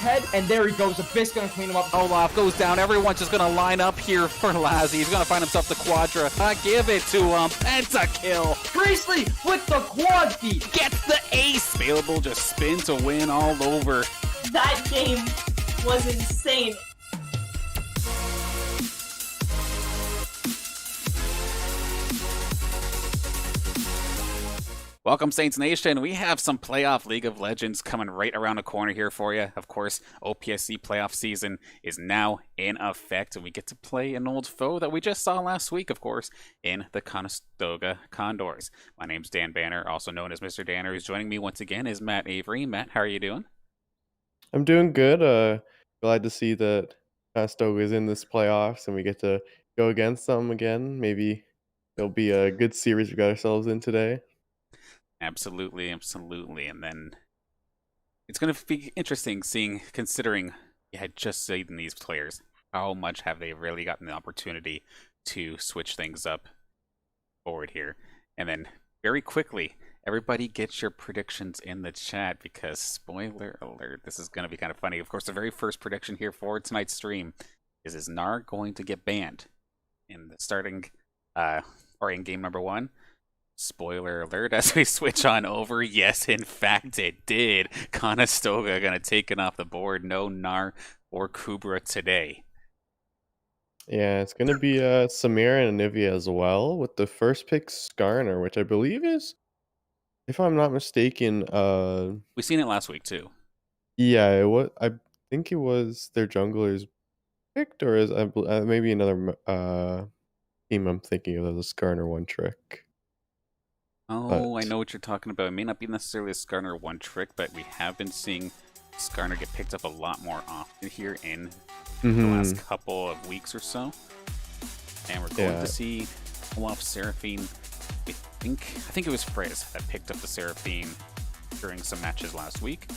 head, and there he goes. OPSE gonna clean him up. Olaf goes down. Everyone's just going to line up here for Lazzy. He's going to find himself the Quadra. Give it to him. Pentakill. Priestley with the quad feet. Gets the ace. Available, just spin to win all over. That game was insane. Welcome, Saints Nation. We have some playoff League of Legends coming right around the corner here for you. Of course, OPSE playoff season is now in effect, and we get to play an old foe that we just saw last week, of course, in the Conestoga Condors. My name's Dan Banner, also known as Mr. Danner. Who's joining me once again is Matt Avery. Matt, how are you doing? I'm doing good. Glad to see that Conestoga is in this playoffs and we get to go against them again. Maybe it'll be a good series we got ourselves in today. Absolutely, absolutely. And then it's going to be interesting considering you had just seen these players. How much have they really gotten the opportunity to switch things up forward here? And then very quickly, everybody get your predictions in the chat because, spoiler alert, this is going to be kind of funny. Of course, the very first prediction here for tonight's stream is Gnar going to get banned in the starting, or in game number 1? Spoiler alert, as we switch on over, yes, in fact, it did. Conestoga going to take it off the board. No Gnar or Kubra today. Yeah, it's going to be Samira and Anivia as well, with the first pick Skarner, which I believe is, if I'm not mistaken, we seen it last week too. Yeah, I think it was their jungler's picked, or is maybe another team I'm thinking of as a Skarner one trick. Oh, I know what you're talking about. It may not be necessarily a Skarner one trick, but we have been seeing Skarner get picked up a lot more often here in the last couple of weeks or so. And we're going to see Olaf Seraphine. I think it was Frizz that picked up the Seraphine during some matches last week.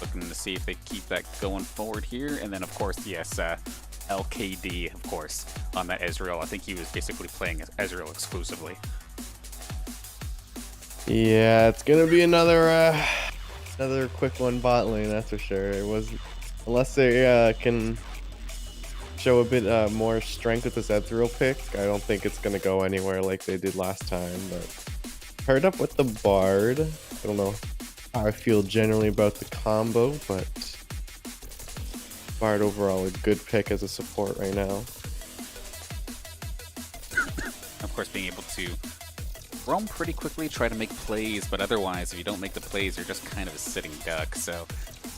Looking to see if they keep that going forward here. And then, of course, yes, LKD, of course, on that Ezreal. I think he was basically playing Ezreal exclusively. Yeah, it's gonna be another quick one bot lane, that's for sure. It was, unless they can show a bit more strength with this Ezreal pick, I don't think it's gonna go anywhere like they did last time. But paired up with the Bard, I don't know how I feel generally about the combo, but Bard overall a good pick as a support right now. Of course, being able to roam pretty quickly, try to make plays, but otherwise, if you don't make the plays, you're just kind of a sitting duck. So,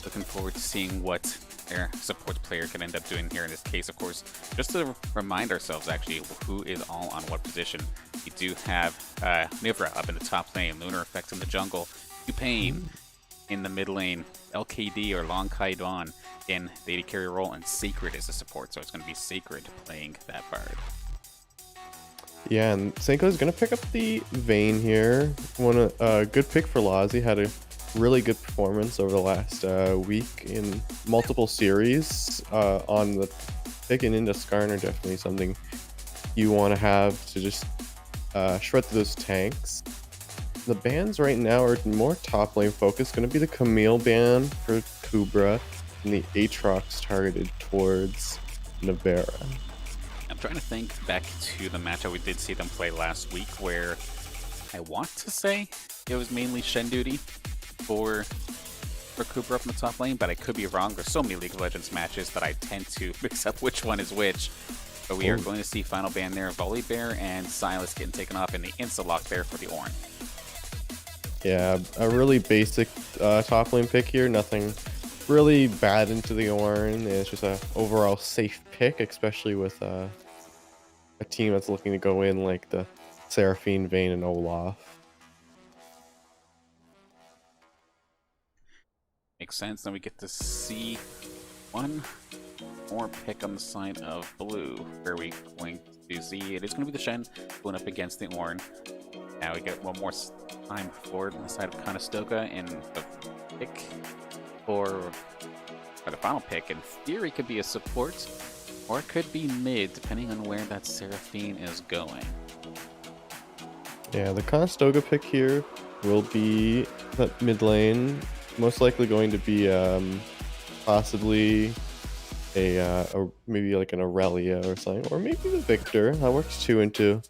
looking forward to seeing what their support player can end up doing here in this case. Of course, just to remind ourselves, actually, who is all on what position. We do have Nivra up in the top lane, Lunar Effect in the jungle, Pain in the mid lane, LKD or Long Kaidan in the AD carry role, and Sacred is the support. So, it's going to be Sacred playing that Bard. Yeah, and Senko's gonna pick up the Vayne here. Good pick for Lazzy. Had a really good performance over the last week in multiple series. On the picking into Skarner, definitely something you want to have to just shred through those tanks. The bans right now are more top lane focused. Going to be the Camille ban for Kubra and the Aatrox targeted towards Navera. I'm trying to think back to the matchup we did see them play last week, where I want to say it was mainly Shen duty for Cooper up in the top lane, but I could be wrong. There's so many League of Legends matches that I tend to mix up which one is which. But we are going to see final ban there. Volibear and Silas getting taken off in the insta-lock there for the Ornn. Yeah, a really basic top lane pick here. Nothing really bad into the Ornn. It's just a overall safe pick, especially with a team that's looking to go in like the Seraphine, Vayne, and Olaf. Makes sense. Then we get to see one more pick on the side of blue, where we going to see it is going to be the Shen going up against the Ornn. Now we get one more time forward on the side of Conestoga, and the pick for the final pick in theory could be a support, or it could be mid, depending on where that Seraphine is going. Yeah, the Conestoga pick here will be that mid lane, most likely going to be possibly a maybe like an Aurelia or something, or maybe the Victor. That works too into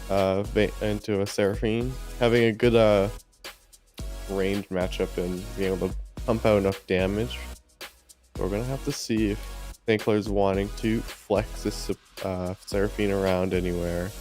a Seraphine. Having a good range matchup and being able to pump out enough damage. We're gonna have to see if St. Clair's wanting to flex this Seraphine around anywhere.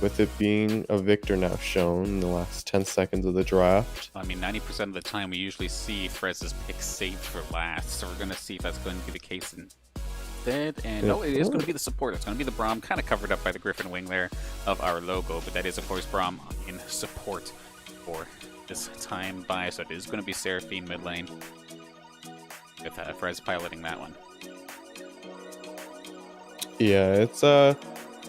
With it being a Victor now shown in the last 10 seconds of the draft. I mean, 90% of the time we usually see Frez's pick saved for last, so we're going to see if that's going to be the case instead. And no, it is going to be the support. It's going to be the Braum, kind of covered up by the Griffin wing there of our logo, but that is, of course, Braum in support for this time by, so it is going to be Seraphine mid lane with Frez piloting that one. Yeah, it's a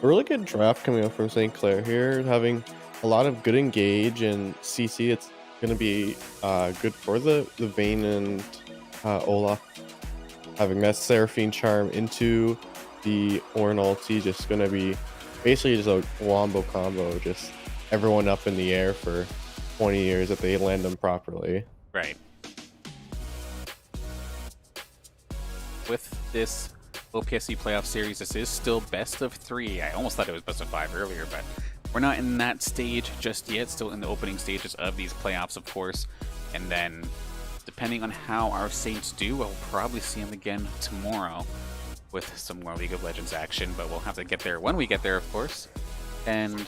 really good draft coming up from St. Clair here, having a lot of good engage and CC. It's going to be good for the Vayne and Olaf. Having that Seraphine charm into the Ornn ulti, just going to be basically just a wombo combo, just everyone up in the air for 20 years if they land them properly. Right. With this OPSE playoff series, this is still best of 3. I almost thought it was best of 5 earlier, but we're not in that stage just yet. Still in the opening stages of these playoffs, of course. And then, depending on how our Saints do, we'll probably see them again tomorrow with some more League of Legends action, but we'll have to get there when we get there, of course. And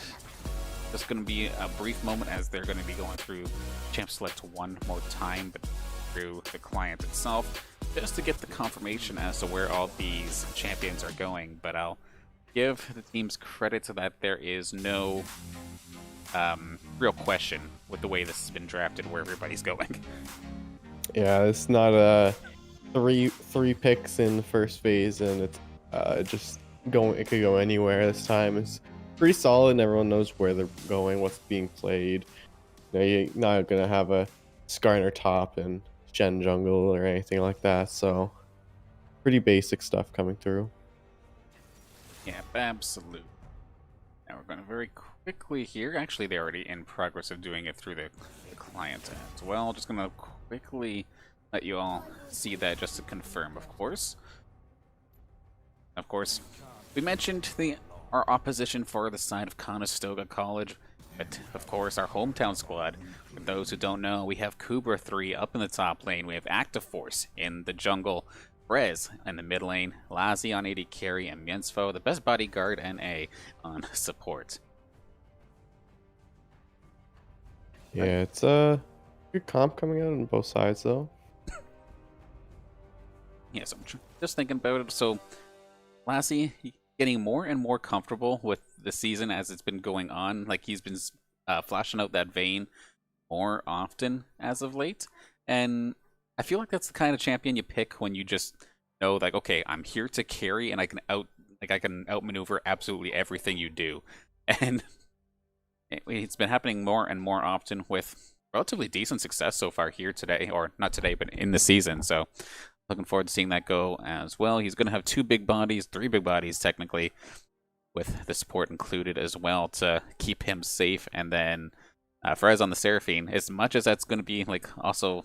it's going to be a brief moment as they're going to be going through Champ Select one more time, but through the client itself, just to get the confirmation as to where all these champions are going. But I'll give the teams credit to that there is no real question with the way this has been drafted, where everybody's going. Yeah, it's not a three picks in the first phase, and it's just going. It could go anywhere this time. It's pretty solid, and everyone knows where they're going, what's being played. You know, you're not gonna have a Skarner top and Shen jungle or anything like that, so pretty basic stuff coming through. Yeah, absolutely. Now we're going to very quickly here. Actually, they're already in progress of doing it through the client as well. Just going to quickly let you all see that just to confirm, of course. Of course, we mentioned our opposition for the side of Conestoga College, but of course our hometown squad. For those who don't know, we have Kubra 3 up in the top lane. We have Active Force in the jungle, Brez in the mid lane, Lazi on AD carry, and Miensfo, the best bodyguard, and A on support. Yeah, it's a good comp coming out on both sides, though. Yeah, so I'm just thinking about it. So, Lassie getting more and more comfortable with the season as it's been going on. Like, he's been flashing out that Vayne more often as of late. And I feel like that's the kind of champion you pick when you just know, like, okay, I'm here to carry, and I can outmaneuver absolutely everything you do. And it's been happening more and more often with relatively decent success so far here today, or not today, but in the season. So looking forward to seeing that go as well. He's going to have 3 big bodies technically, with the support included as well to keep him safe. And then Frez on the Seraphine, as much as that's going to be like also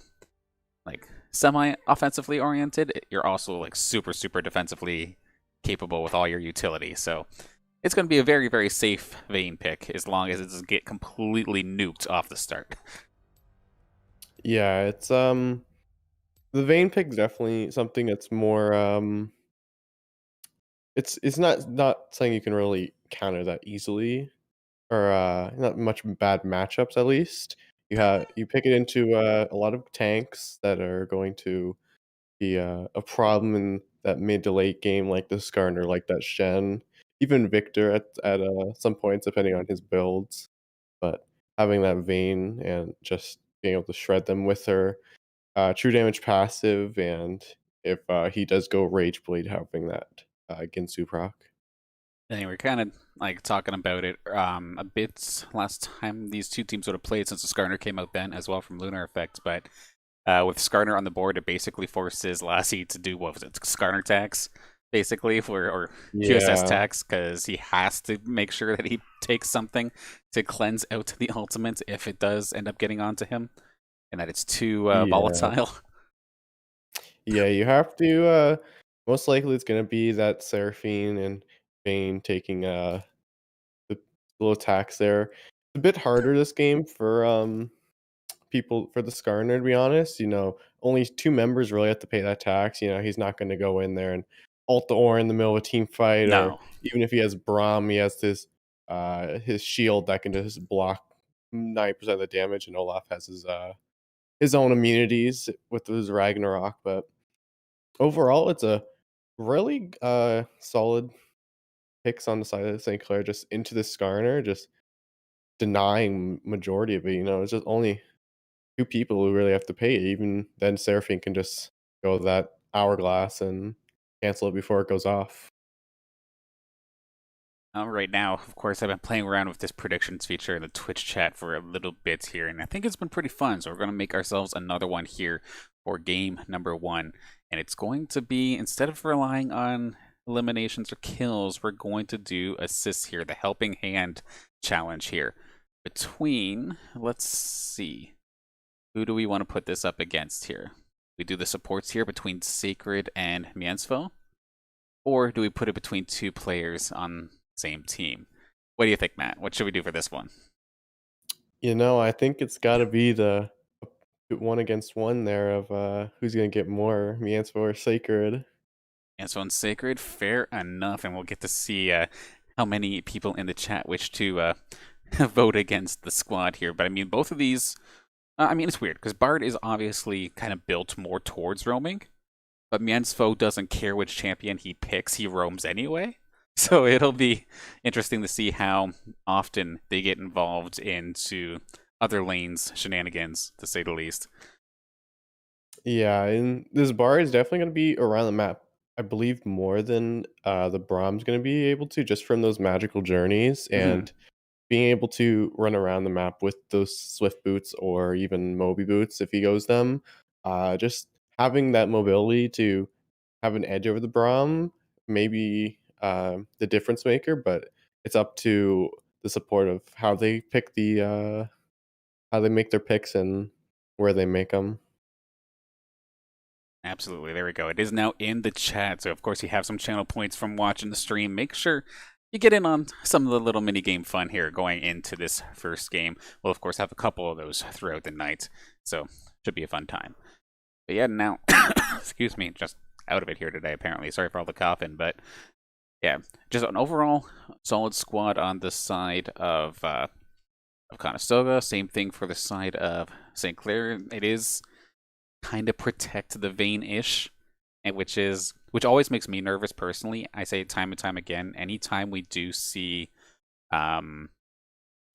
like semi-offensively oriented, you're also like super defensively capable with all your utility. So it's going to be a very, very safe Vayne pick as long as it doesn't get completely nuked off the start. Yeah, it's the Vayne pick is definitely something that's more it's not something you can really counter that easily, or not much bad matchups at least. You pick it into a lot of tanks that are going to be a problem in that mid to late game, like the Skarner, like that Shen, even Victor at some points depending on his builds. But having that Vayne and just being able to shred them with her true damage passive, and if he does go Rage Blade, having that Ginsu proc. And we're kind of like talking about it a bit last time these two teams would have played, since the Skarner came out then as well from Lunar Effect. But with Skarner on the board, it basically forces Lassie to do, what was it, Skarner tax, basically, or QSS tax, because he has to make sure that he takes something to cleanse out the ultimate if it does end up getting onto him, and that it's too volatile. Yeah, you have to, most likely it's gonna be that Seraphine and Vayne taking, the little attacks there. It's a bit harder this game for, people for the Skarner, to be honest. Only 2 members really have to pay that tax. He's not gonna go in there and ult the ore in the middle of a team fight, or No. even if he has Braum, he has his shield that can just block 90% of the damage, and Olaf has his own immunities with his Ragnarok. But overall, it's a really, solid picks on the side of St. Clair, just into the Skarner, just denying majority of it. It's just only 2 people who really have to pay it. Even then, Seraphine can just go that hourglass and cancel it before it goes off. Right now, of course, I've been playing around with this predictions feature in the Twitch chat for a little bit here, and I think it's been pretty fun. So we're going to make ourselves another one here for game number 1. And it's going to be, instead of relying on eliminations or kills, we're going to do assists here, the helping hand challenge here. Let's see, who do we want to put this up against here? We do the supports here between Sacred and Miensvo? Or do we put it between 2 players on same team? What do you think, Matt? What should we do for this one? I think it's got to be the one against one there of who's going to get more, Miansvo or Sacred. And so on Sacred, fair enough, and we'll get to see how many people in the chat wish to vote against the squad here. But I mean, both of these, it's weird because Bard is obviously kind of built more towards roaming, but Miensvo doesn't care which champion he picks; he roams anyway. So it'll be interesting to see how often they get involved into other lanes shenanigans, to say the least. Yeah, and this bar is definitely going to be around the map, I believe, more than the Brahm's going to be able to, just from those magical journeys and being able to run around the map with those Swift boots or even Moby boots if he goes them. Just having that mobility to have an edge over the Braum, maybe the difference maker, but it's up to the support of how they pick how they make their picks and where they make them. Absolutely, there we go. It is now in the chat, so of course you have some channel points from watching the stream. Make sure you get in on some of the little mini game fun here going into this first game. We'll of course have a couple of those throughout the night, so should be a fun time. But yeah, now, excuse me, just out of it here today apparently. Sorry for all the coughing, but yeah, just an overall solid squad on the side of Conestoga. Same thing for the side of St. Clair. It is kind of protect the Vayne-ish, and which always makes me nervous personally. I say it time and time again. Anytime we do see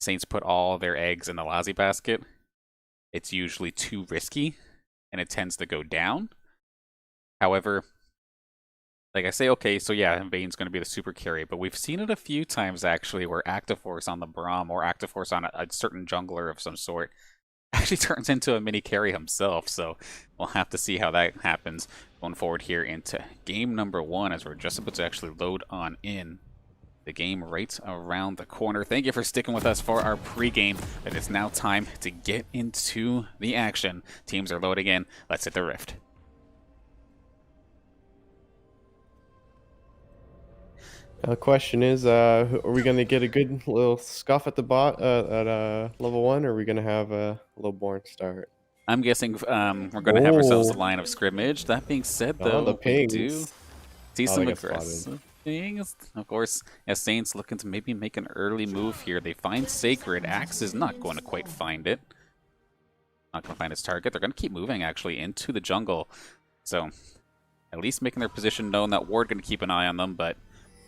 Saints put all their eggs in the Lazi basket, it's usually too risky, and it tends to go down. However, like I say, okay, so yeah, Vayne's going to be the super carry, but we've seen it a few times actually where Active Force on the Braum or Active Force on a certain jungler of some sort actually turns into a mini carry himself, so we'll have to see how that happens going forward here into game number 1 as we're just about to actually load on in. The game right around the corner. Thank you for sticking with us for our pregame, but it's now time to get into the action. Teams are loading in. Let's hit the rift. The question is, are we going to get a good little scuff at the bot at level 1, or are we going to have a little boring start? I'm guessing we're going to have ourselves a line of scrimmage. That being said, though, the we pings. do see some aggressive things. Of course, as Saints looking to maybe make an early move here. They find Sacred. Axe is not going to quite find it. Not going to find its target. They're going to keep moving, actually, into the jungle. So, at least making their position known. That ward going to keep an eye on them, but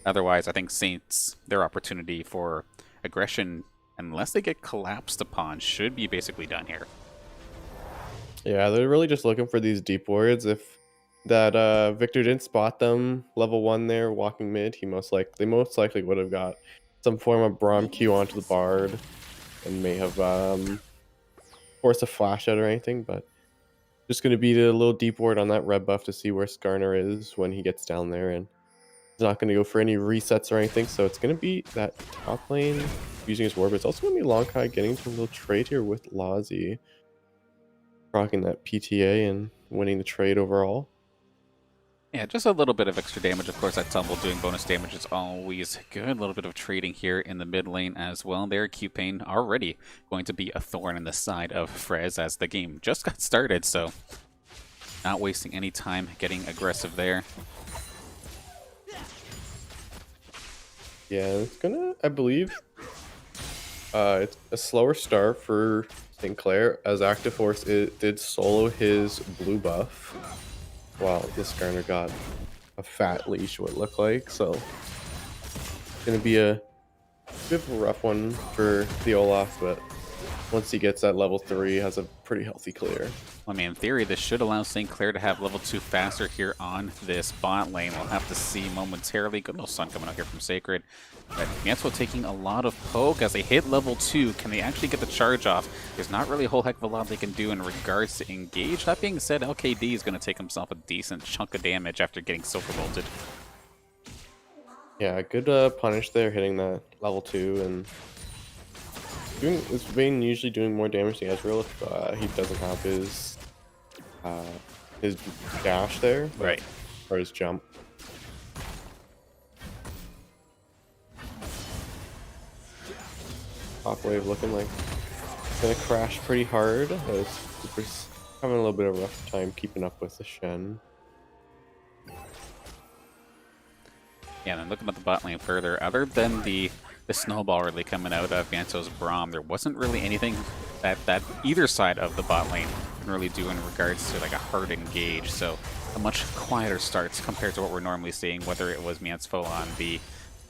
otherwise, I think Saints, their opportunity for aggression, unless they get collapsed upon, should be basically done here. Yeah, they're really just looking for these deep wards. If that Victor didn't spot them level 1 there, walking mid, they most likely would have got some form of Braum Q onto the Bard and may have forced a flash out or anything, but just going to be the little deep ward on that red buff to see where Skarner is when he gets down there, and he's not going to go for any resets or anything, so it's going to be that top lane using his ward, but it's also going to be Lonkai getting some little trade here with Lazi, rocking that PTA and winning the trade overall. Yeah, just a little bit of extra damage. Of course, that tumble doing bonus damage is always good. A little bit of trading here in the mid lane as well. There, Q-Pain already going to be a thorn in the side of Frez as the game just got started, so not wasting any time getting aggressive there. Yeah, it's gonna, I believe, it's a slower start for St. Clair as Active Force did solo his blue buff. Wow, this Garner got a fat leash, what it looked like, so it's gonna be a bit of a rough one for the Olaf, but once he gets that level 3, has a pretty healthy clear. I mean, in theory, this should allow St. Clair to have level 2 faster here on this bot lane. We'll have to see momentarily. Good little sun coming out here from Sacred. But Mietzo taking a lot of poke as they hit level 2. Can they actually get the charge off? There's not really a whole heck of a lot they can do in regards to engage. That being said, LKD is going to take himself a decent chunk of damage after getting silver bolted. Yeah, good punish there, hitting that level 2, and is Vayne usually doing more damage to Ezreal if he doesn't have his dash there, Right, or his jump. Top wave looking like it's gonna crash pretty hard as Cooper's having a little bit of a rough time keeping up with the Shen. Yeah, and then looking at the bot lane further, other than the snowball really coming out of Mietzo's Braum, there wasn't really anything that either side of the bot lane can really do in regards to like a hard engage. So a much quieter start compared to what we're normally seeing, whether it was Mietzo on the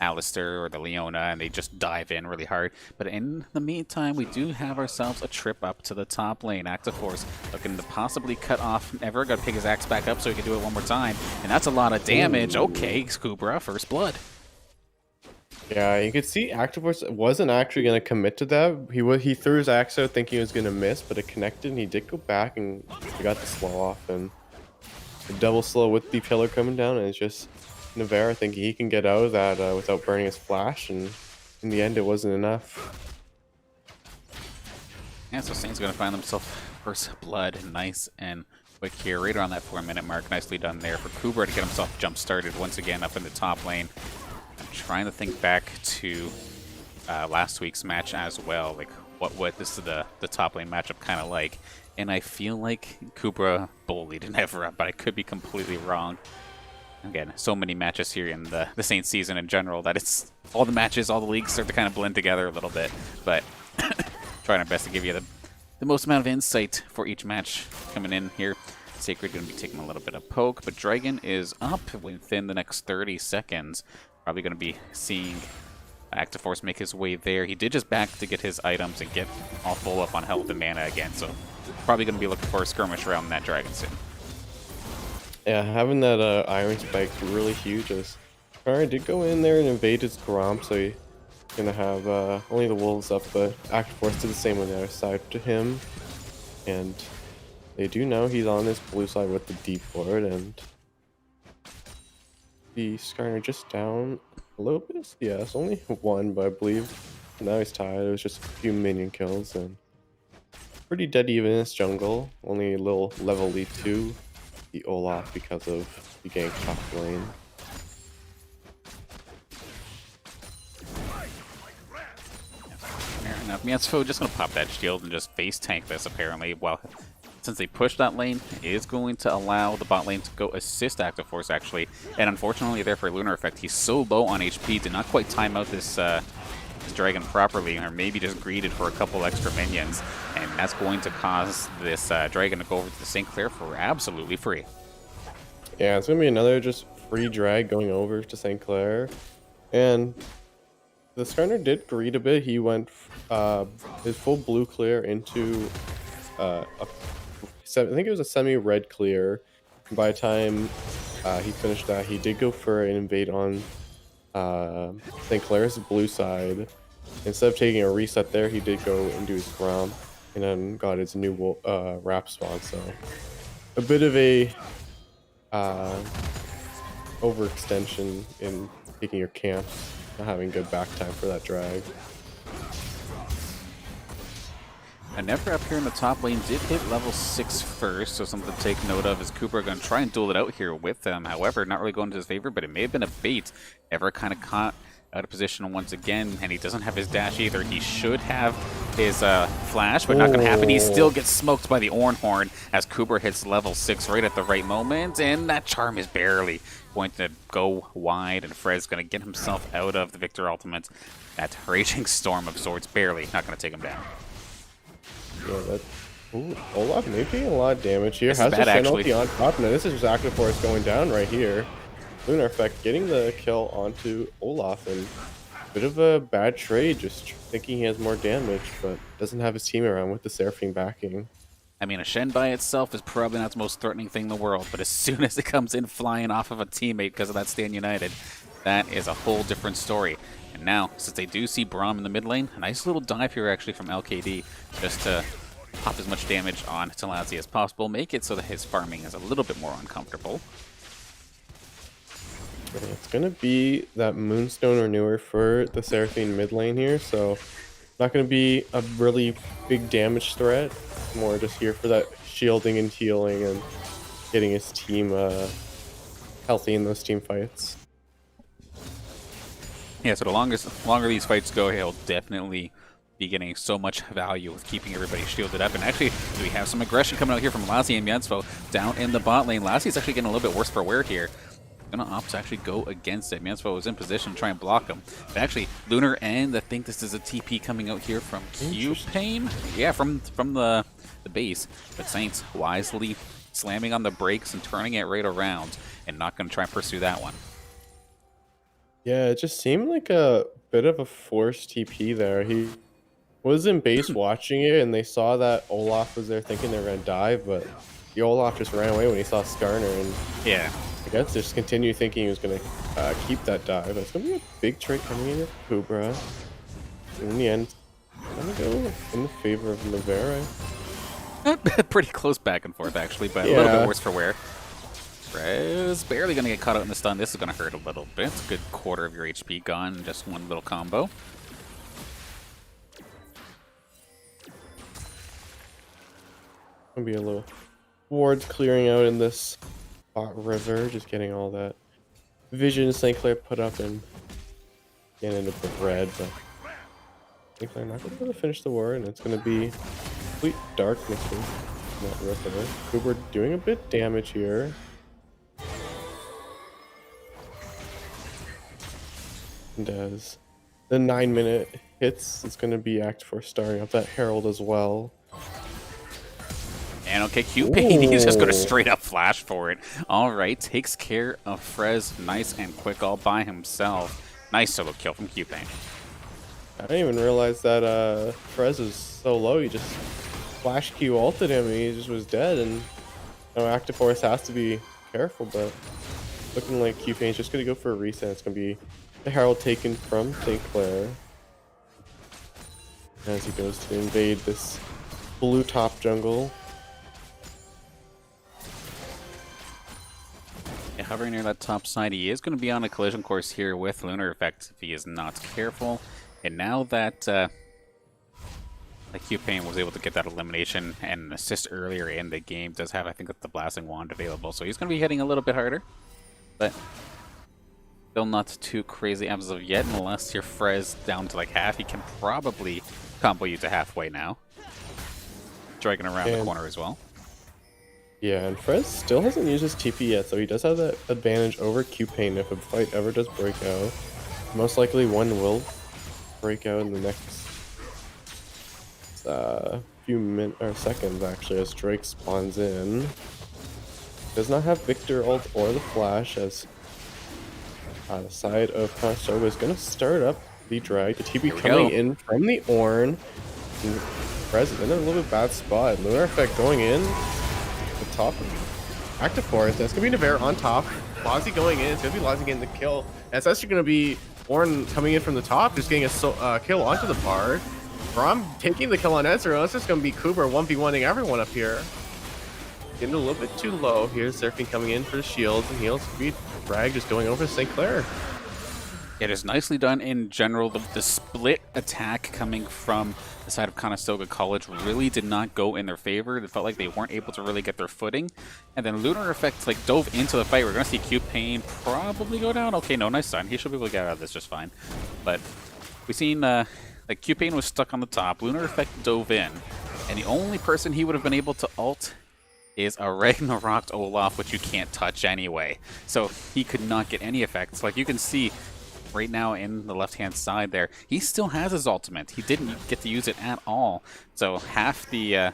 Alistair or the Leona, and they just dive in really hard. But in the meantime, we do have ourselves a trip up to the top lane. Active Force looking to possibly cut off Never. Got to pick his axe back up so he can do it one more time. And that's a lot of damage. Okay, Kubra, first blood. Yeah, you could see Active Force wasn't actually going to commit to that. He threw his axe out thinking he was going to miss, but it connected, and he did go back, and he got the slow off, and the double slow with the pillar coming down, and it's just Navarre thinking he can get out of that without burning his flash, and in the end it wasn't enough. Yeah, so Saint's going to find himself first blood, nice and quick here, right around that 4-minute mark. Nicely done there for Kubra to get himself jump started once again up in the top lane. I'm trying to think back to last week's match as well, like what this is the top lane matchup kind of like, and I feel like Kubra bullied Never up, but I could be completely wrong. Again, so many matches here in the Saints season in general that it's all the matches, all the leagues start to kind of blend together a little bit, but trying our best to give you the most amount of insight for each match coming in here. Sacred going to be taking a little bit of poke, but Dragon is up within the next 30 seconds. Probably going to be seeing Active Force make his way there. He did just back to get his items and get all full up on health and mana again, so probably going to be looking for a skirmish around that Dragon soon. Yeah, having that Iron Spike really huge. As Kara did go in there and invade his Gromp, so he's going to have only the Wolves up, but Active Force did the same on the other side to him. And they do know he's on this blue side with the deep ward, and the Skarner just down a little bit. Yeah, it's only one, but I believe now he's tied. It was just a few minion kills, and pretty dead even in this jungle. Only a little level lead to the Olaf because of the gank top lane. Fair enough. Mietzo just going to pop that shield and just face tank this apparently. Well, since they pushed that lane, it is going to allow the bot lane to go assist Active Force actually. And unfortunately there for Lunar Effect, he's so low on HP, did not quite time out this Dragon properly, or maybe just greeted for a couple extra minions. And that's going to cause this Dragon to go over to the St. Clair for absolutely free. Yeah, it's going to be another just free drag going over to St. Clair. And the Skarner did greed a bit. He went his full blue clear into I think it was a semi-red clear. By the time he finished that, he did go for an invade on St. Clair's blue side. Instead of taking a reset there, he did go and do his Gromp and then got his new wrap spawn. So a bit of a overextension in taking your camps, not having good back time for that drag. And Never up here in the top lane did hit level 6 first, so something to take note of is Cooper going to try and duel it out here with him. However, not really going to his favor, but it may have been a bait. Never kind of caught out of position once again, and he doesn't have his dash either. He should have his flash, but not going to happen. He still gets smoked by the Ornhorn as Cooper hits level 6 right at the right moment, and that charm is barely going to go wide, and Fred's going to get himself out of the Victor Ultimate. That Raging Storm of Swords barely not going to take him down. Yeah, that. Ooh, Olaf may be taking a lot of damage here. This Has is bad, the actually. penalty on top. Now this is just Active Force going down right here. Lunar Effect getting the kill onto Olaf, and a bit of a bad trade, just thinking he has more damage, but doesn't have his team around with the Seraphine backing. I mean, a Shen by itself is probably not the most threatening thing in the world, but as soon as it comes in flying off of a teammate because of that Stand United, that is a whole different story. And now, since they do see Braum in the mid lane, a nice little dive here actually from LKD, just to pop as much damage on Talazi as possible, make it so that his farming is a little bit more uncomfortable. It's going to be that Moonstone Renewer for the Seraphine mid lane here, so not going to be a really big damage threat. More just here for that shielding and healing and getting his team healthy in those team fights. Yeah, so the longer these fights go, he'll definitely be getting so much value with keeping everybody shielded up. And actually, we have some aggression coming out here from Lassie and Mienspo down in the bot lane. Lassie's actually getting a little bit worse for wear here. Gonna opt to actually go against it. Mienspo was in position to try and block him. But actually, Lunar and I think this is a TP coming out here from Q-Pain. Yeah, from the base. But Saints wisely slamming on the brakes and turning it right around and not gonna try and pursue that one. Yeah, it just seemed like a bit of a forced TP there. He was in base watching it, and they saw that Olaf was there thinking they were going to dive, but the Olaf just ran away when he saw Skarner, and yeah, I guess just continue thinking he was going to keep that dive. It's going to be a big trade coming in with Kubra. And in the end, I'm going to go in the favor of Navera. pretty close back and forth actually, but a little bit worse for wear. Rez barely going to get caught out in the stun. This is going to hurt a little bit. Good quarter of your HP gone in just one little combo. Gonna be a little wards clearing out in this hot river, just getting all that vision St. Clair put up and getting into the red, but St. Clair not gonna be able to finish the war, and it's gonna be complete darkness in that river. Cooper doing a bit damage here. And as the 9-minute hits, it's gonna be Act 4 starting up that Herald as well. And okay, Q-Pain, he's just going to straight up flash for it. All right, takes care of Frez nice and quick all by himself. Nice solo kill from Q-Pain. I didn't even realize that Frez is so low. He just flash Q ulted him and he just was dead. And Active Force has to be careful, but looking like Q-Pain's just going to go for a reset. It's going to be the Herald taken from St. Clair as he goes to invade this blue top jungle. Yeah, hovering near that top side, he is going to be on a collision course here with Lunar Effect if he is not careful. And now that Q-Pain was able to get that elimination and an assist earlier in the game, does have, I think, the Blasting Wand available. So he's going to be hitting a little bit harder, but still not too crazy as of yet. Unless your Frez down to like half, he can probably combo you to halfway now. Dragging around the corner as well. Yeah, and Frez still hasn't used his TP yet, so he does have that advantage over Q-Pain if a fight ever does break out. Most likely one will break out in the next few minutes or seconds actually as Drake spawns in. Does not have Victor ult or the flash as the side of Conestoga is going to start up the drag. The TP coming in from the Ornn. Frez is in a little bit bad spot. Lunar Effect going in. The top of Active Force. That's going to be Navera on top. Lozzie going in. It's going to be Lozzie getting the kill. And it's actually going to be Ornn coming in from the top, just getting a kill onto the bar. Braum taking the kill on Ezreal. It's just going to be Cooper 1v1ing everyone up here. Getting a little bit too low here. Seraphine coming in for the shields and heals. Drag just going over to St. Clair. It is nicely done in general. The split attack coming from the side of Conestoga College really did not go in their favor. It felt like they weren't able to really get their footing. And then Lunar Effect like dove into the fight. We're going to see Q-Pain probably go down. Okay, no, nice stun. He should be able to get out of this just fine. But we've seen like Q-Pain was stuck on the top. Lunar Effect dove in. And the only person he would have been able to ult is a Ragnarok Olaf, which you can't touch anyway. So he could not get any effects. Like you can see right now in the left-hand side there, he still has his ultimate. He didn't get to use it at all. So half the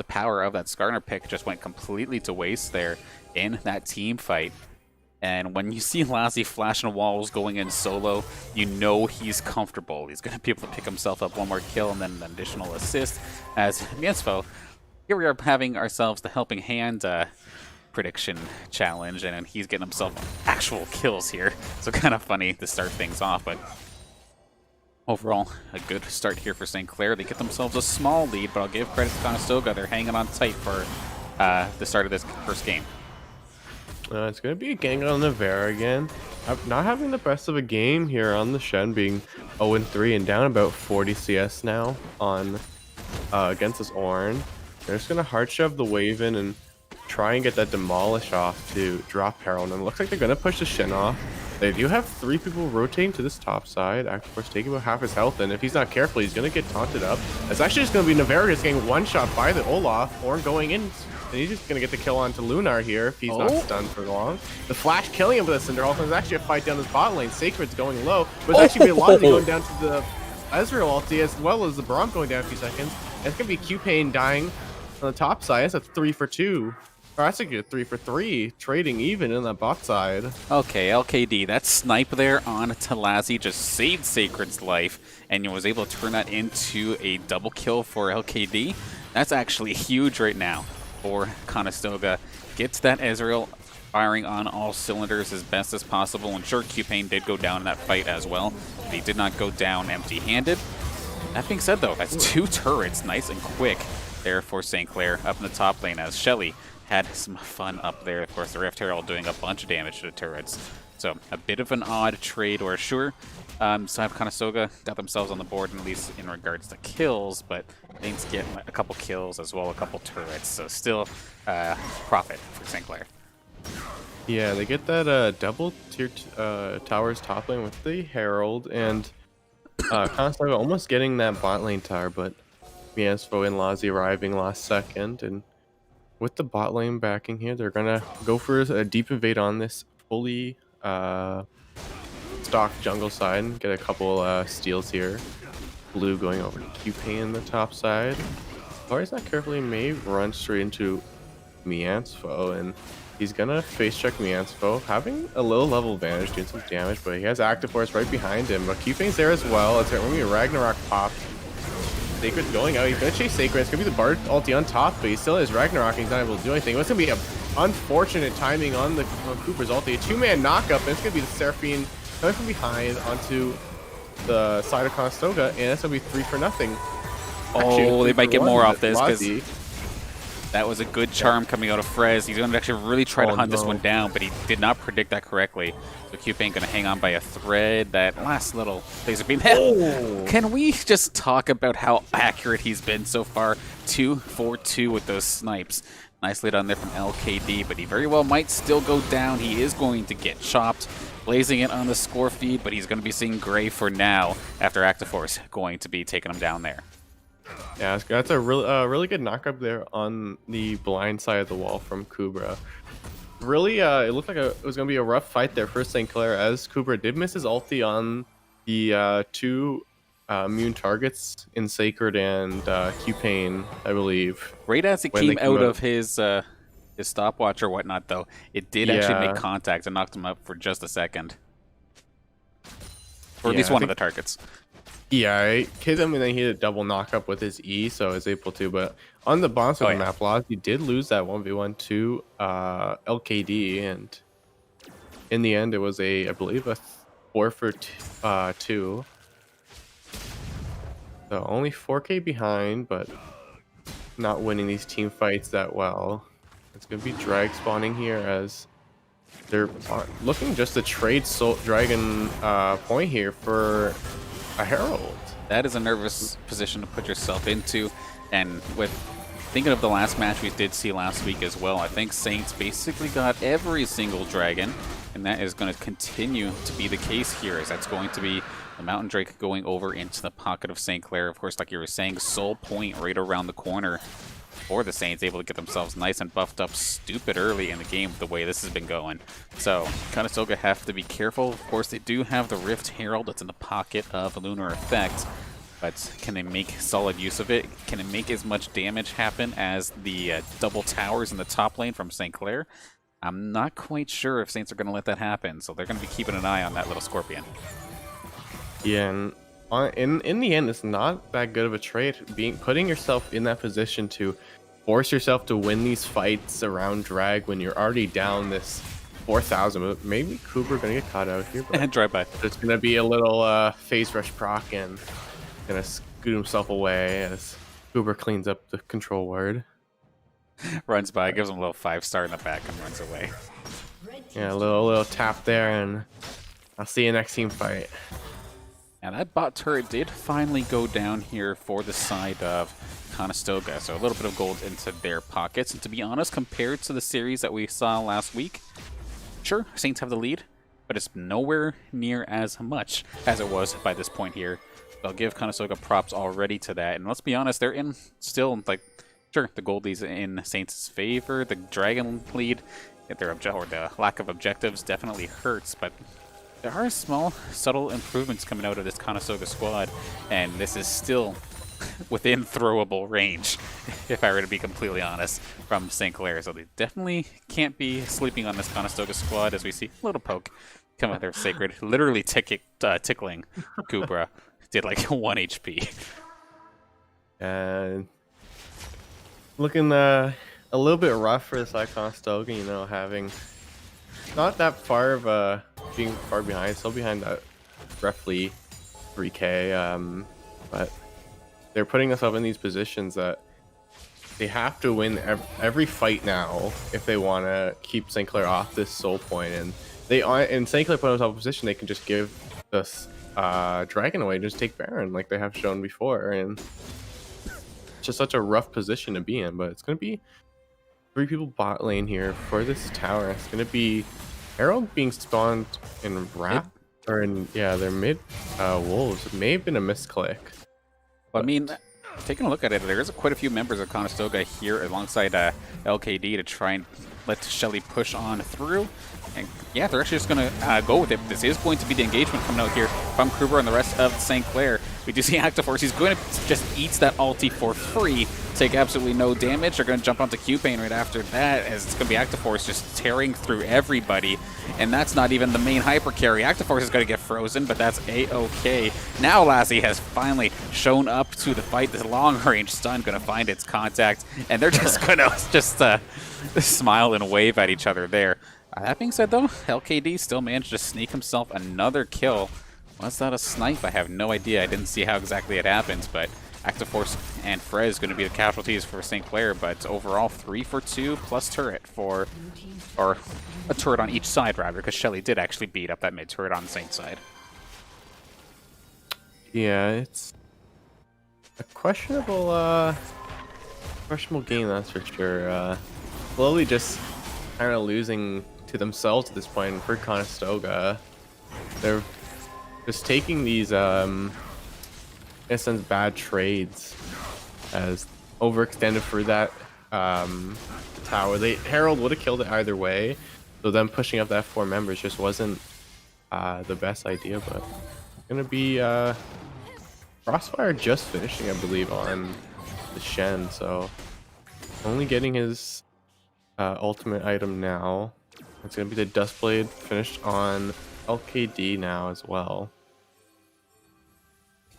power of that Skarner pick just went completely to waste there in that team fight. And when you see Lassie flashing walls going in solo, you know he's comfortable. He's going to be able to pick himself up one more kill and then an additional assist. As Miensfo, here we are having ourselves the helping hand prediction challenge, and he's getting himself actual kills here. So kind of funny to start things off, but overall, a good start here for St. Clair. They get themselves a small lead, but I'll give credit to Conestoga. They're hanging on tight for the start of this first game. It's going to be a gang on Navarre again. Not having the best of a game here on the Shen, being 0-3 and down about 40 CS now on against this Ornn. They're just going to hard shove the wave in and try and get that demolish off to drop Herald. And it looks like they're going to push the Shen off. They do have 3 people rotating to this top side. Of course, taking about half his health, and if he's not careful, he's going to get taunted up. It's actually just going to be Navarre just getting one-shot by the Olaf, Ornn going in, and he's just going to get the kill onto Lunar here if he's not stunned for long. The flash killing him with the Cinderhulk. There's actually a fight down his bot lane. Sacred's going low, but there's actually a lot going down to the Ezreal ulti as well as the Braum going down a few seconds. And it's going to be Q-Pain dying on the top side. That's a 3 for 2. Or that's a good 3 for 3, trading even in the bot side. Okay, LKD, that snipe there on Talazi just saved Sacred's life, and was able to turn that into a double kill for LKD. That's actually huge right now for Conestoga. Gets that Ezreal firing on all cylinders as best as possible, and sure, Q-Pain did go down in that fight as well, but he did not go down empty-handed. That being said, though, that's 2 turrets, nice and quick there for St. Clair up in the top lane, as Shelly had some fun up there. Of course, the Rift Herald doing a bunch of damage to the turrets. So a bit of an odd trade, or sure. Side of Conestoga got themselves on the board, at least in regards to kills, but things get a couple kills as well, a couple turrets. So still profit for St. Clair. Yeah, they get that double tier towers top lane with the Herald, and Conestoga almost getting that bot lane tower, but Miensfo and Lazi arriving last second, and with the bot lane backing here, they're gonna go for a deep invade on this fully stocked jungle side and get a couple steals here. Blue going over to Q-Pain in the top side. Or he's not carefully, may run straight into Miensfo, and he's gonna face check Miensfo, having a low level advantage, doing some damage, but he has Active Force right behind him. But Q-Pain's there as well. It's gonna be a Ragnarok pop. Sacred's going out. He's going to chase Sacred. It's going to be the Bard ulti on top, but he still has Ragnarok and he's not able to do anything. It's going to be an unfortunate timing on Cooper's ulti. A 2-man knockup, and it's going to be the Seraphine coming from behind onto the side of Conestoga, and it's going to be 3 for nothing. Oh, they might get more off this, because that was a good charm coming out of Frez. He's going to actually really try to hunt this one down, but he did not predict that correctly. So Q-Pain going to hang on by a thread. That last little laser beam. Oh. Can we just talk about how accurate he's been so far? 2 for 2 with those snipes. Nicely done there from LKD, but he very well might still go down. He is going to get chopped. Blazing it on the score feed, but he's going to be seeing gray for now after Active Force going to be taking him down there. Yeah, that's a really good knockup there on the blind side of the wall from Kubra. Really, it looked like it was going to be a rough fight there for St. Clair, as Kubra did miss his ulti on the 2 immune targets in Sacred and Q-Pain, I believe. Right as it came out of his stopwatch or whatnot, though, it did actually make contact and knocked him up for just a second. Or at least one of the targets. Yeah, I hit him and then he hit a double knockup with his E, so I was able to. But on the bottom side of the map, Lazi did lose that 1v1 to LKD, and in the end, it was I believe, a 4 for 2. So only 4K behind, but not winning these team fights that well. It's going to be drag spawning here as they're looking just to trade Soul Dragon point here for a Herald. That is a nervous position to put yourself into, and with thinking of the last match we did see last week as well, I think Saints basically got every single dragon, and that is going to continue to be the case here, as that's going to be the Mountain Drake going over into the pocket of St. Clair. Of course, like you were saying, Soul Point right around the corner for the Saints, able to get themselves nice and buffed up stupid early in the game the way this has been going. So Conestoga have to be careful. Of course, they do have the Rift Herald that's in the pocket of Lunar Effect, but can they make solid use of it? Can it make as much damage happen as the double towers in the top lane from St. Clair? I'm not quite sure if Saints are going to let that happen, so they're going to be keeping an eye on that little Scorpion. Yeah, and in the end, it's not that good of a trade. Putting yourself in that position to force yourself to win these fights around drag when you're already down this 4,000. Maybe Cooper gonna get caught out here, but Drive by. there's gonna be a little phase rush proc and gonna scoot himself away as Cooper cleans up the control ward. Runs by, gives him a little 5-star in the back, and runs away. Yeah, a little tap there, and I'll see you next team fight. And that bot turret did finally go down here for the side of Conestoga, so a little bit of gold into their pockets. And to be honest, compared to the series that we saw last week, sure, Saints have the lead, but it's nowhere near as much as it was by this point here. I'll give Conestoga props already to that, and let's be honest, they're in still, like, sure, the gold lead's in Saints' favor, the dragon lead, or the lack of objectives definitely hurts, but there are small, subtle improvements coming out of this Conestoga squad, and this is still within throwable range, if I were to be completely honest, from St. Clair. So they definitely can't be sleeping on this Conestoga squad, as we see a little poke come out there, Sacred, literally tickling Kubra. Did like 1 HP. And looking a little bit rough for the side Conestoga, you know, having not that far of being far behind, still behind that roughly 3k, but they're putting themselves in these positions that they have to win every fight now if they want to keep St. Clair off this soul point. And St. Clair put themselves in a position they can just give this dragon away, just take Baron like they have shown before, and it's just such a rough position to be in. But it's going to be 3 people bot lane here for this tower. It's going to be Herald being spawned in Wrap, or in, yeah, their mid wolves. It may have been a misclick. Well, I mean, taking a look at it, there's quite a few members of Conestoga here alongside LKD to try and let Shelly push on through. And yeah, they're actually just going to go with it. This is going to be the engagement coming out here from Kruber and the rest of St. Clair. We do see Active Force. He's going to just eat that ulti for free, take absolutely no damage. They're going to jump onto Q-Pain right after that, as it's going to be Active Force just tearing through everybody. And that's not even the main hyper carry. Active Force is going to get frozen, but that's A-okay. Now Lassie has finally shown up to the fight. This long-range stun going to find its contact, and they're just going to just smile and wave at each other there. That being said, though, LKD still managed to sneak himself another kill. Was that a snipe? I have no idea. I didn't see how exactly it happened, but Active Force and Frez is going to be the casualties for St. Clair, but overall 3 for 2 plus turret for, or a turret on each side, rather, because Shelly did actually beat up that mid turret on the Saint side. Yeah, it's a questionable game, that's for sure. Slowly just kind of losing to themselves at this point for Conestoga. They're just taking these, in a sense, bad trades as overextended for that tower. Herald would have killed it either way, so them pushing up that 4 members just wasn't the best idea. But it's gonna be Crossfire just finishing, I believe, on the Shen, so only getting his ultimate item now. It's gonna be the Dustblade finished on LKD now as well.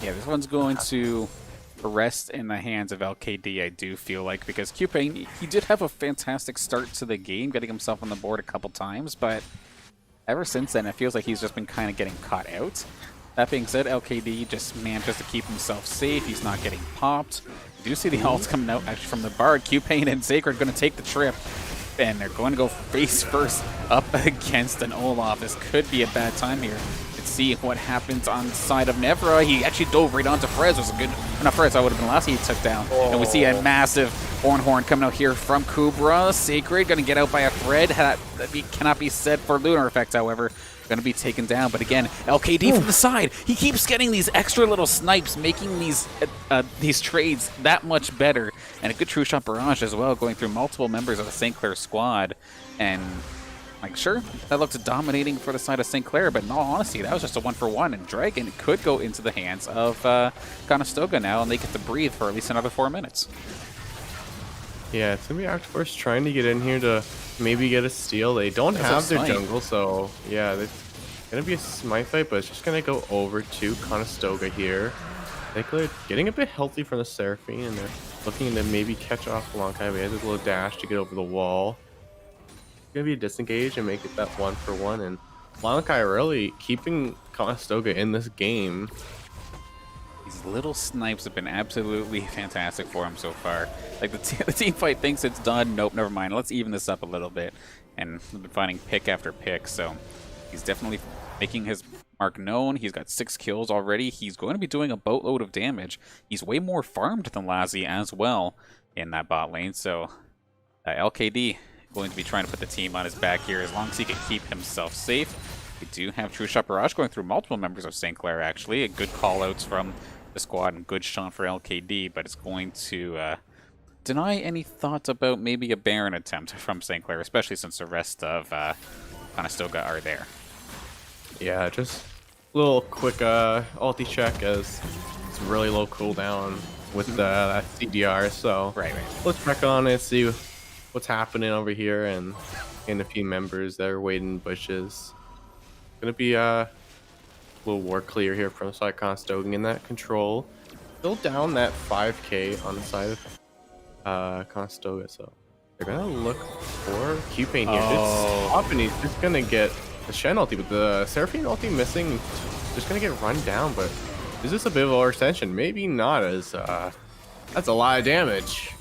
Yeah, this one's going to rest in the hands of LKD, I do feel like, because Q-Pain, he did have a fantastic start to the game, getting himself on the board a couple times, but ever since then, it feels like he's just been kind of getting caught out. That being said, LKD just manages to keep himself safe. He's not getting popped. You do see the ults coming out actually from the Bard. Q-Pain and Sacred going to take the trip. and they're going to go face first up against an Olaf. This could be a bad time here. Let's see what happens on the side of Nevra. He actually dove right onto Frez. It was a good, not Frez, that would have been last he took down. And we see a massive Horn coming out here from Kubra. Sacred going to get out by a Fred. That cannot be said for Lunar Effect, however. Going to be taken down, but again, LKD from the side. He keeps getting these extra little snipes, making these trades that much better. And a good true shot barrage as well, going through multiple members of the St. Clair squad. And like, sure, that looked dominating for the side of St. Clair, but in all honesty, that was just a 1-for-1, and Dragon could go into the hands of Conestoga now, and they get to breathe for at least another 4 minutes. Yeah, it's going to be Octoforce trying to get in here to maybe get a steal. They don't have their jungle, so yeah, it's going to be a smite fight, but it's just going to go over to Conestoga here. They're getting a bit healthy from the Seraphine, and they're looking to maybe catch off Blankai. He has a little dash to get over the wall. It's going to be a disengage and make it that 1-for-1, and Blankai really keeping Conestoga in this game. These little snipes have been absolutely fantastic for him so far. Like, the team fight thinks it's done. Nope, never mind. Let's even this up a little bit. And we've been finding pick after pick, so he's definitely making his mark known. He's got 6 kills already. He's going to be doing a boatload of damage. He's way more farmed than Lassie as well in that bot lane, so LKD going to be trying to put the team on his back here as long as he can keep himself safe. We do have True Shot Barrage going through multiple members of St. Clair, actually. Good call-outs from the squad and good shot for LKD, but it's going to deny any thoughts about maybe a Baron attempt from St. Clair, especially since the rest of Conestoga are there. Yeah, just a little quick ulti check as it's really low cooldown with the CDR, so right. Let's check on it, see what's happening over here, and a few members that are waiting in bushes. Gonna be a little war clear here from the side of Conestoga in that control. Still down that 5k on the side of Conestoga, so they're gonna look for Q-Pain here. Just stop, and he's just gonna get the Shen ulti, but the Seraphine ulti missing, just gonna get run down. But is this a bit of an overextension? Maybe not, as that's a lot of damage.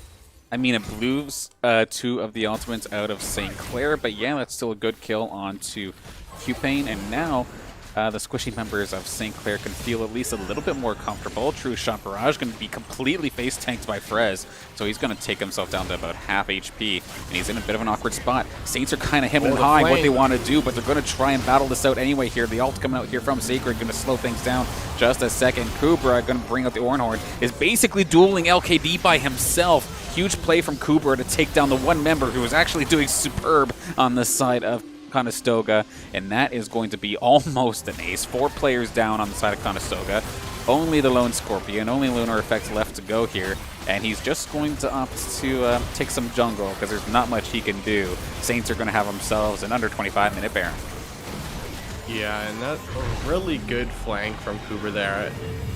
I mean, it blues 2 of the ultimates out of St. Clair, but yeah, that's still a good kill onto Q-Pain, and now the squishy members of St. Clair can feel at least a little bit more comfortable. True Shot Barrage going to be completely face tanked by Frez, so he's going to take himself down to about half HP, and he's in a bit of an awkward spot. Saints are kind of hemming high what they want to do, but they're going to try and battle this out anyway here. The ult coming out here from Sacred going to slow things down just a second. Kubra going to bring out the Ornhorn, is basically dueling LKD by himself. Huge play from Kubra to take down the one member who was actually doing superb on the side of Conestoga, and that is going to be almost an ace. 4 players down on the side of Conestoga. Only the lone Scorpion, only Lunar Effect left to go here, and he's just going to opt to take some jungle because there's not much he can do. Saints are going to have themselves an under 25-minute Baron. Yeah, and that's a really good flank from Kubra there.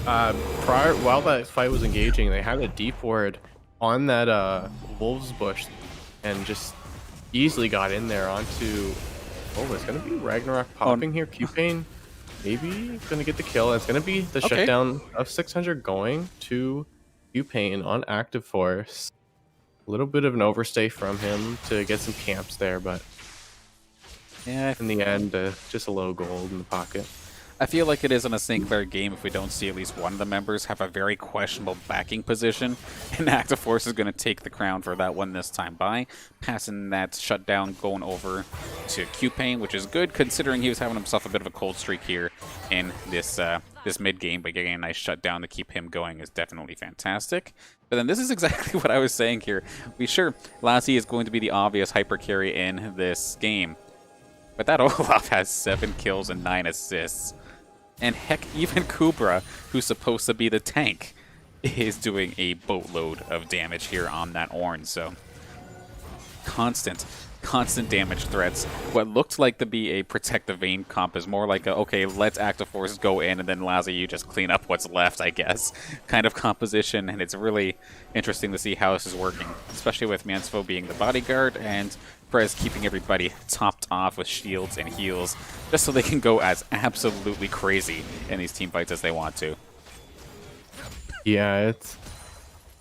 While that fight was engaging, they had a deep ward on that Wolves bush and just easily got in there onto... Oh, it's going to be Ragnarok popping here. Q-Pain maybe going to get the kill. It's going to be the shutdown of 600 going to Q-Pain on active force. A little bit of an overstay from him to get some camps there, but yeah, in the end, just a low gold in the pocket. I feel like it is in a St. Clair game if we don't see at least one of the members have a very questionable backing position, and Active Force is going to take the crown for that one this time by passing that shutdown going over to Q-Pain, which is good considering he was having himself a bit of a cold streak here in this this mid game, but getting a nice shutdown to keep him going is definitely fantastic. But then this is exactly what I was saying here. Lassie is going to be the obvious hyper carry in this game, but that Olaf has 7 kills and 9 assists. And heck, even Kubra, who's supposed to be the tank, is doing a boatload of damage here on that Ornn. So constant damage threats. What looked like to be a Protect the Vein comp is more like a, okay, let's Active Force go in and then Lassie, you just clean up what's left, I guess, kind of composition. And it's really interesting to see how this is working, especially with Mansfo being the bodyguard and Prez keeping everybody topped off with shields and heals, just so they can go as absolutely crazy in these team fights as they want to. Yeah,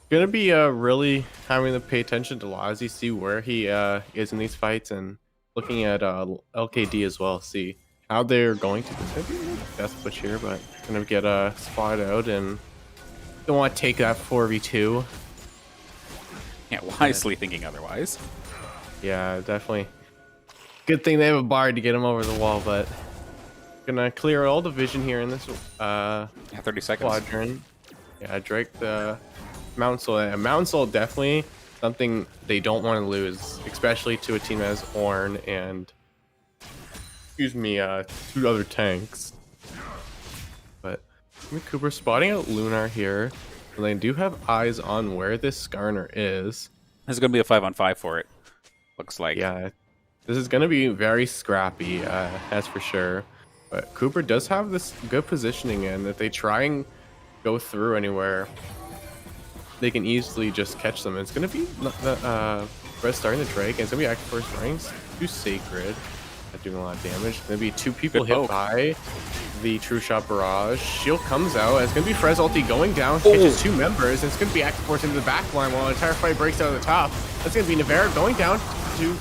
Gonna be really having to pay attention to Lazi, see where he is in these fights, and looking at LKD as well, see how they're going to. This might be a death push here, but gonna get spot out and don't want to take that 4v2. Yeah, wisely thinking otherwise. Yeah, definitely. Good thing they have a bard to get him over the wall, but gonna clear all the vision here in this Yeah, 30 seconds. quadrant. Yeah, Drake the Mountain Soul. Mountain Soul definitely something they don't want to lose, especially to a team that has Ornn and excuse me, 2 other tanks. But Cooper spotting out Lunar here, and they do have eyes on where this Skarner is. This is going to be a 5-on-5 for it. Looks like. Yeah, this is going to be very scrappy, that's for sure. But Cooper does have this good positioning in. If they try and go through anywhere, they can easily just catch them. It's going to be Red starting the Drake, and it's going to be Active Force running too Sacred. Doing a lot of damage. Going to be 2 people Good hit poke. by the True Shot Barrage. Shield comes out, and it's going to be Frez ulti going down, catches 2 members, and it's going to be Active Force into the back line while the entire fight breaks out at the top. That's going to be Navarre going down to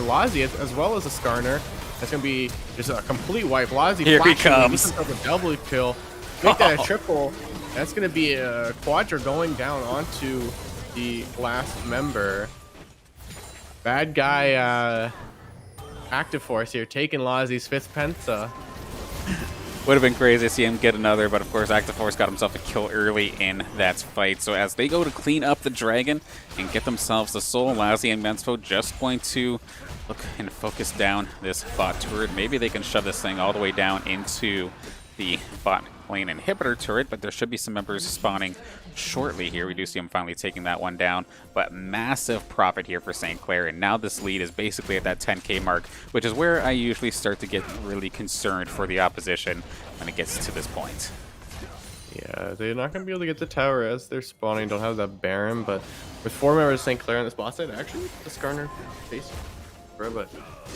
Lazi as well as a Skarner. That's going to be just a complete wipe. Lazi Here he flashing, comes. he a double kill. Make that a triple. That's going to be a Quadra going down onto the last member. Bad guy, Active Force here, taking Lazi's 5th Penta. Would have been crazy to see him get another, but of course Active Force got himself a kill early in that fight. So as they go to clean up the dragon and get themselves the soul, Lazi and Mensfo just going to look and focus down this bot turret. Maybe they can shove this thing all the way down into the bot lane inhibitor turret, but there should be some members spawning shortly here. We do see him finally taking that one down, but massive profit here for St. Clair, and now this lead is basically at that 10k mark, which is where I usually start to get really concerned for the opposition when it gets to this point. Yeah, they're not going to be able to get the tower as they're spawning. Don't have that Baron, but with 4 members of St. Clair on this bot side, actually, the Skarner face, but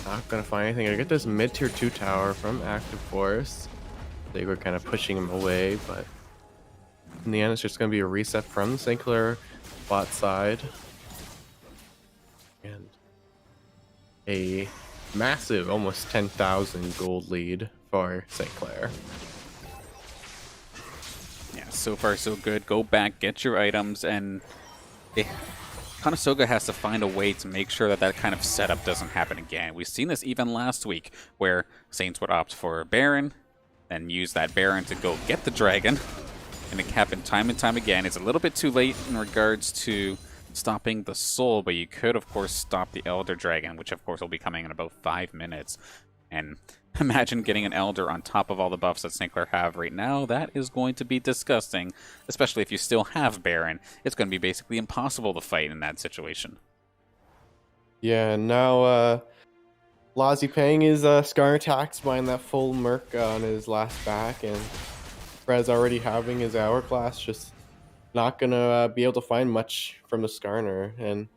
not going to find anything. I get this mid-tier 2 tower from Active Force. They were kind of pushing him away, but in the end, it's just going to be a reset from the St. Clair bot side. And a massive, almost 10,000 gold lead for St. Clair. Yeah, so far so good. Go back, get your items, and Conestoga has to find a way to make sure that that kind of setup doesn't happen again. We've seen this even last week, where Saints would opt for a Baron, and use that Baron to go get the dragon. And it happened time and time again. It's a little bit too late in regards to stopping the soul, but you could, of course, stop the Elder Dragon, which, of course, will be coming in about 5 minutes. And imagine getting an Elder on top of all the buffs that St. Clair have right now. That is going to be disgusting, especially if you still have Baron. It's going to be basically impossible to fight in that situation. Yeah, and now Lazi paying his Skarner tax, buying that full Merc on his last back, and Frez already having his Hourglass, just not gonna be able to find much from the Skarner, and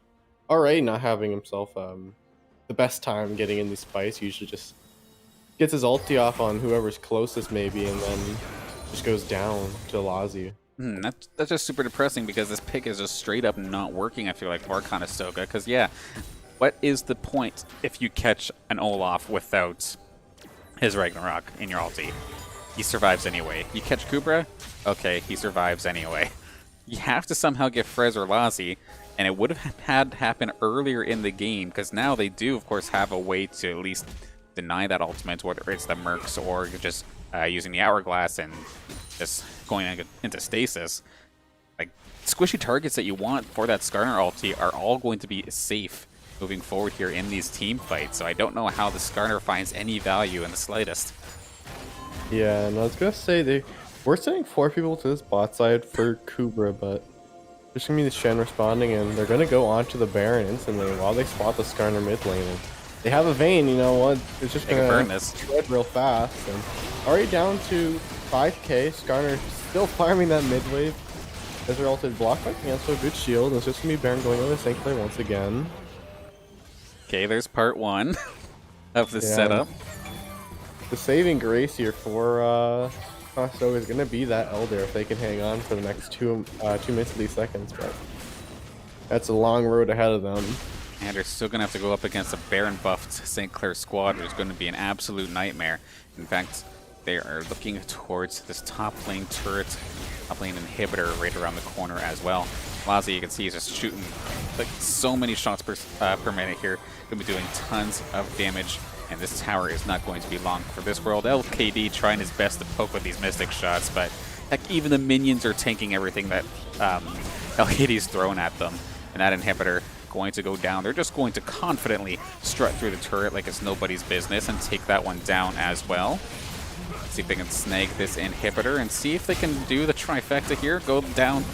already not having himself the best time getting in these fights. Usually just gets his ulti off on whoever's closest maybe, and then just goes down to Lazi. That's just super depressing because this pick is just straight up not working, I feel like, for Conestoga. Because, yeah, what is the point if you catch an Olaf without his Ragnarok in your ulti? He survives anyway. You catch Kubra? Okay, he survives anyway. You have to somehow get Frez or Lazi, and it would have had to happen earlier in the game, because now they do, of course, have a way to at least deny that ultimate, whether it's the Mercs or just using the Hourglass and just going into stasis. Like, squishy targets that you want for that Skarner ulti are all going to be safe moving forward here in these team fights, so I don't know how the Skarner finds any value in the slightest. Yeah, and I was gonna say we're sending 4 people to this bot side for Kubra, but there's gonna be the Shen responding, and they're gonna go onto the Baron instantly while they spot the Skarner mid lane. And they have a Vayne, you know what? It's just gonna burn this spread real fast. And already down to 5k. Skarner still farming that mid wave. As they're ulted block by cancel, good shield. And it's just gonna be Baron going over St. Clair once again. Okay, there's part 1 of the setup. The saving grace here for Conestoga is going to be that Elder if they can hang on for the next 2 minutes of these seconds, but that's a long road ahead of them. And they're still going to have to go up against a Baron buffed St. Clair squad, which is going to be an absolute nightmare. In fact, they are looking towards this top lane turret, top lane inhibitor right around the corner as well. Lazi, you can see, is just shooting like so many shots per minute here. Going to be doing tons of damage, and this tower is not going to be long for this world. LKD trying his best to poke with these Mystic shots, but heck, even the minions are tanking everything that LKD's thrown at them. And that inhibitor going to go down. They're just going to confidently strut through the turret like it's nobody's business and take that one down as well. See if they can snag this inhibitor and see if they can do the trifecta here. Go down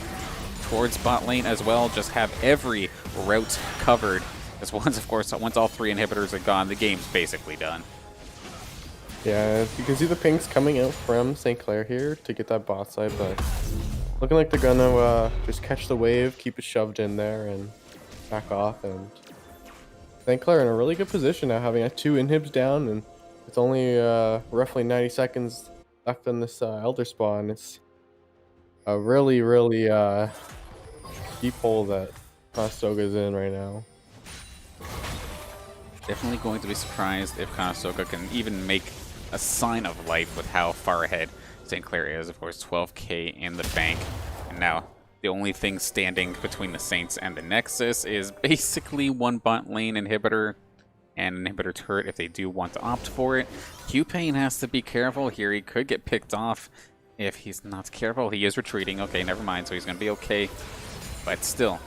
towards bot lane as well. Just have every route covered. Because once all 3 inhibitors are gone, the game's basically done. Yeah, you can see the pings coming out from St. Clair here to get that bot side, but looking like they're gonna just catch the wave, keep it shoved in there, and back off. And St. Clair in a really good position now, having 2 inhibs down, and it's only roughly 90 seconds left in this Elder spawn. It's a really deep hole that Conestoga's in right now. Definitely going to be surprised if Conestoga can even make a sign of life with how far ahead St. Clair is. Of course, 12k in the bank, and now the only thing standing between the Saints and the Nexus is basically 1 bot lane inhibitor and an inhibitor turret if they do want to opt for it. Q-Pain has to be careful here. He could get picked off if he's not careful. He is retreating. Okay, never mind. So he's going to be okay. But still,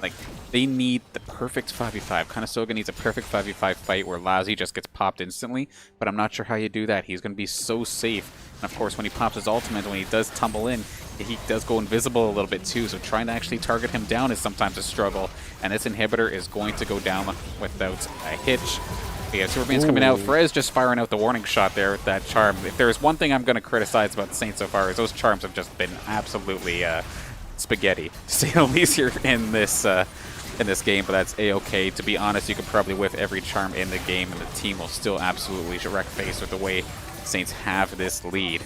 like, they need the perfect 5v5. Conestoga needs a perfect 5v5 fight where Lazi just gets popped instantly, but I'm not sure how you do that. He's going to be so safe. And of course, when he pops his ultimate, when he does tumble in, he does go invisible a little bit too, so trying to actually target him down is sometimes a struggle. And this inhibitor is going to go down without a hitch. Yeah, Superman's coming out. Frez just firing out the warning shot there with that charm. If there's one thing I'm going to criticize about the Saints so far, is those charms have just been absolutely spaghetti, to say the least, here in this game, but that's a-okay. To be honest, you could probably whiff every charm in the game, and the team will still absolutely wreck face with the way Saints have this lead.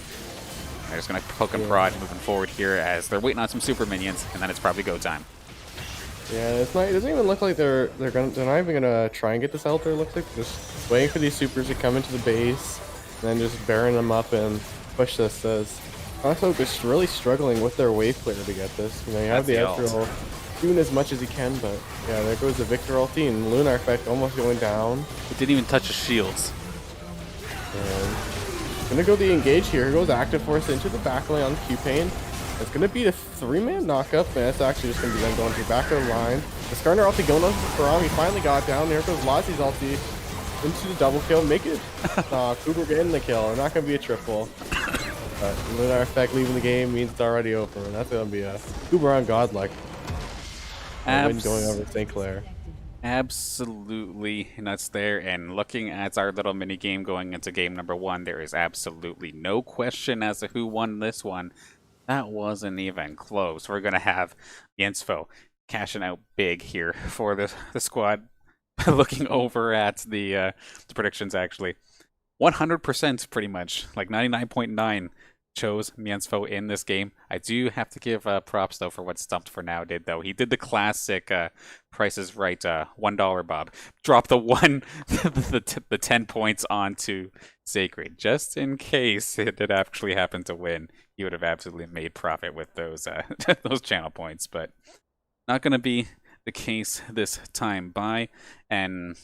They're just going to poke and prod moving forward here as they're waiting on some super minions, and then it's probably go time. Yeah, it's not. It doesn't even look like they're not even gonna try and get this Elder. It looks like they're just waiting for these supers to come into the base, and then just bearing them up and push this. Also, just really struggling with their wave clear to get this. You know, you have the Ezreal doing as much as he can, but yeah, there goes the Victor ulti and Lunar effect almost going down. It didn't even touch his shields. And gonna go the engage here. Here goes Active Force into the back lane on Q-Pain. It's gonna be the 3-man knockup, and it's actually just gonna be them going to the back of the line. The Skarner ulti going on for Braum. He finally got down. There goes Lazi's ulti into the double kill. Make it Cooper getting the kill. They're not gonna be a triple. But Lunar effect leaving the game means it's already open, and that's gonna be a Cooper on godlike. Win going over St. Clair. Absolutely nuts there, and looking at our little mini game going into game number 1, there is absolutely no question as to who won this one. That wasn't even close. We're going to have Yensfo cashing out big here for the squad. Looking over at the predictions, actually. 100% pretty much, like 99.9 chose Miensfo in this game. I do have to give props, though, for what Stumped for Now did, though. He did the classic Price is Right $1 Bob. Drop the 10 points onto Sacred, just in case it did actually happen to win. He would have absolutely made profit with those those channel points, but not going to be the case this time by. And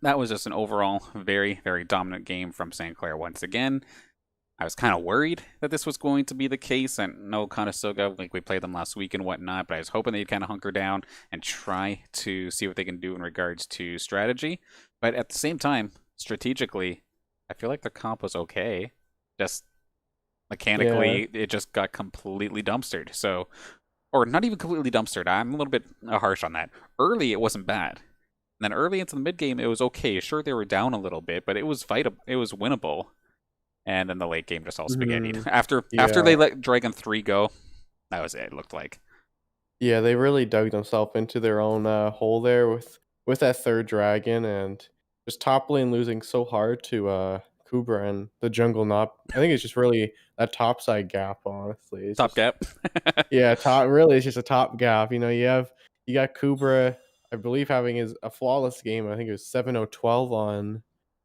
that was just an overall very, very dominant game from St. Clair once again. I was kind of worried that this was going to be the case, and no Conestoga, like we played them last week and whatnot, but I was hoping they'd kind of hunker down and try to see what they can do in regards to strategy. But at the same time, strategically, I feel like the comp was okay. Just mechanically, it just got completely dumpstered. So, or not even completely dumpstered. I'm a little bit harsh on that. Early, it wasn't bad. And then early into the mid game, it was okay. Sure, they were down a little bit, but it was fightable. It was winnable. And then the late game just all spaghettied. After they let Dragon 3 go, that was it. It looked like. Yeah, they really dug themselves into their own hole there with that third dragon, and just top lane losing so hard to Kubra and the jungle not. I think it's just really that top side gap. Honestly, it's Top just, gap. yeah, top. Really, it's just a top gap. You got Kubra, I believe, having a flawless game. I think it was 7-0-12 on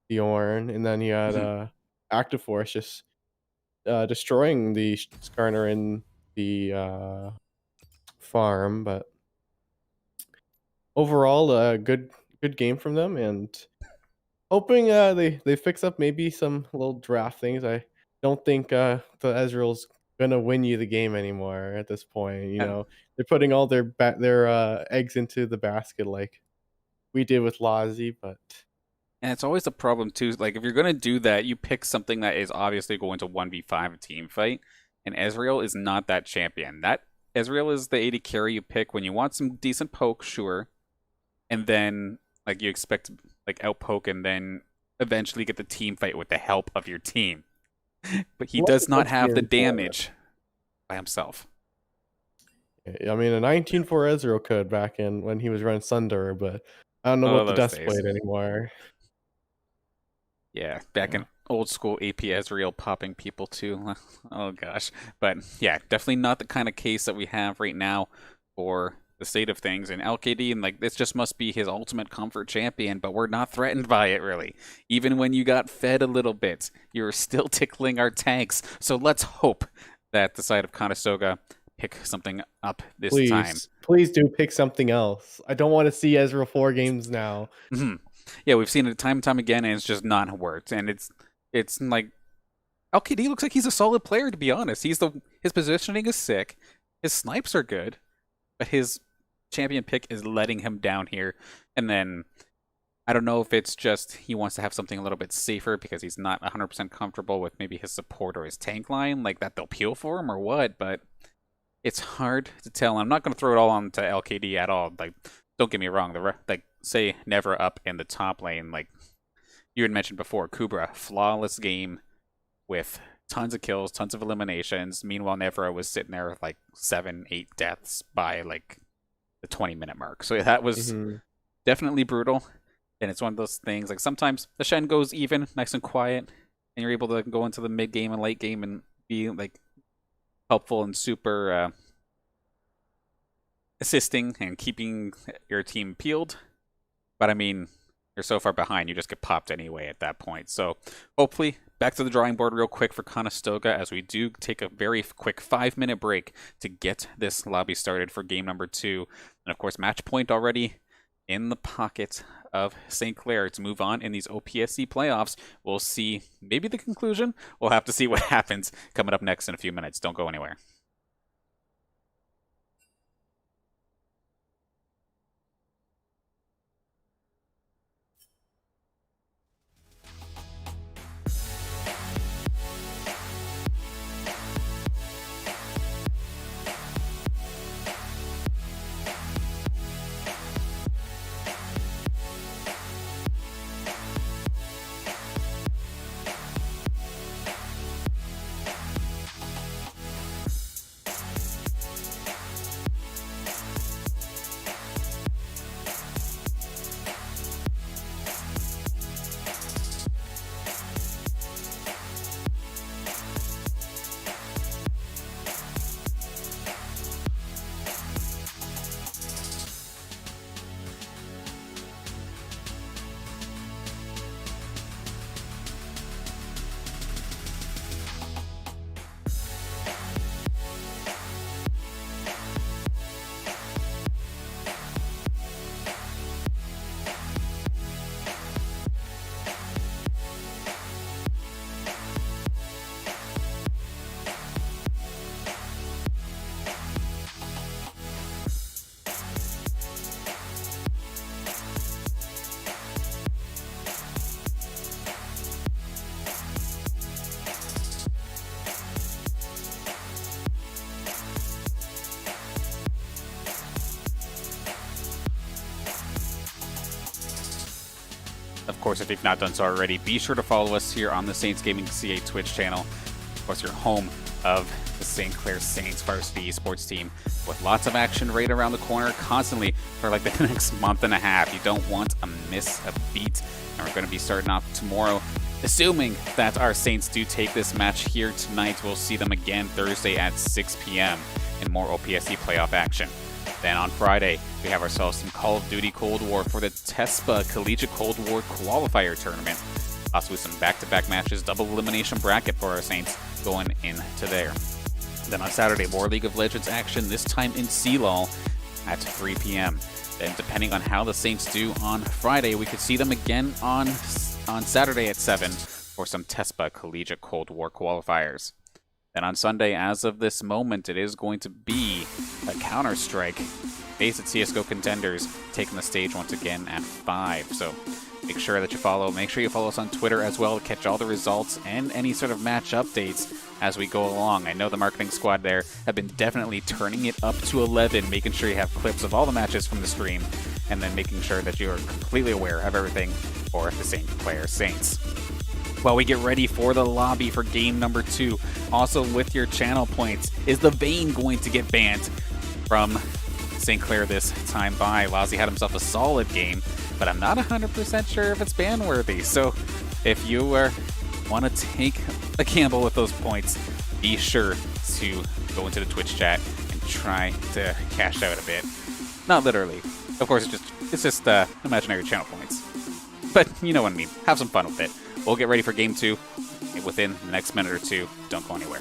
the Ornn, and then you had Active Force just destroying the Skarner in the farm. But overall, a good game from them, and hoping they fix up maybe some little draft things. I don't think the Ezreal's gonna win you the game anymore at this point. They're putting all their eggs into the basket like we did with Lazi, but And it's always a problem too. Like if you're gonna do that, you pick something that is obviously going to 1v5 a team fight, and Ezreal is not that champion. That Ezreal is the AD carry you pick when you want some decent poke, sure, and then like you expect like outpoke and then eventually get the team fight with the help of your team. But he does not have the damage by himself. I mean, a 19-4 Ezreal could back in when he was running Sunder, but I don't know what the Dust Blade anymore. Yeah, back in old school AP Ezreal popping people too. Oh gosh. But yeah, definitely not the kind of case that we have right now for the state of things. And LKD, and like this just must be his ultimate comfort champion, but we're not threatened by it really. Even when you got fed a little bit, you're still tickling our tanks. So let's hope that the side of Conestoga pick something up this time. Please do pick something else. I don't want to see Ezreal 4 games now. Yeah, we've seen it time and time again, and it's just not worked. And it's like LKD looks like he's a solid player, to be honest. His positioning is sick, his snipes are good, but his champion pick is letting him down here. And then I don't know if it's just he wants to have something a little bit safer because he's not 100% comfortable with maybe his support or his tank line, like that they'll peel for him or what. But it's hard to tell. I'm not going to throw it all onto LKD at all. Like, don't get me wrong. Say Never up in the top lane. Like you had mentioned before, Kubra, flawless game with tons of kills, tons of eliminations. Meanwhile, Nevra was sitting there with like 7-8 deaths by like the 20-minute mark. So that was definitely brutal. And it's one of those things, like sometimes the Shen goes even, nice and quiet, and you're able to go into the mid game and late game and be like helpful and super assisting and keeping your team peeled. But I mean, you're so far behind, you just get popped anyway at that point. So hopefully, back to the drawing board real quick for Conestoga as we do take a very quick 5-minute break to get this lobby started for game number 2. And of course, match point already in the pocket of St. Clair to move on in these OPSE playoffs. We'll see maybe the conclusion. We'll have to see what happens coming up next in a few minutes. Don't go anywhere. Of course, if you've not done so already, be sure to follow us here on the Saints Gaming CA Twitch channel. Of course, your home of the St. Clair Saints varsity esports team with lots of action right around the corner constantly for like the next month and a half. You don't want to miss a beat. And we're going to be starting off tomorrow Assuming that our Saints do take this match here tonight, we'll see them again Thursday at 6 p.m. in more OPSE playoff action. Then on Friday, we have ourselves some Call of Duty Cold War for the TESPA Collegiate Cold War Qualifier Tournament. Possibly some back-to-back matches, double elimination bracket for our Saints going into there. Then on Saturday, more League of Legends action, this time in CLOL at 3 p.m. Then depending on how the Saints do on Friday, we could see them again on Saturday at 7 for some TESPA Collegiate Cold War qualifiers. Then on Sunday, as of this moment, it is going to be a Counter-Strike based at CSGO Contenders taking the stage once again at 5. So make sure that you follow. Make sure you follow us on Twitter as well to catch all the results and any sort of match updates as we go along. I know the marketing squad there have been definitely turning it up to 11, making sure you have clips of all the matches from the stream, and then making sure that you are completely aware of everything for the St. Clair Saints. While we get ready for the lobby for game number 2, also with your channel points, is the Vayne going to get banned from St. Clair this time by? Lozzie had himself a solid game, but I'm not 100% sure if it's ban-worthy. So if you want to take a gamble with those points, be sure to go into the Twitch chat and try to cash out a bit. Not literally. Of course, it's just imaginary channel points. But you know what I mean. Have some fun with it. We'll get ready for game 2 within the next minute or two. Don't go anywhere.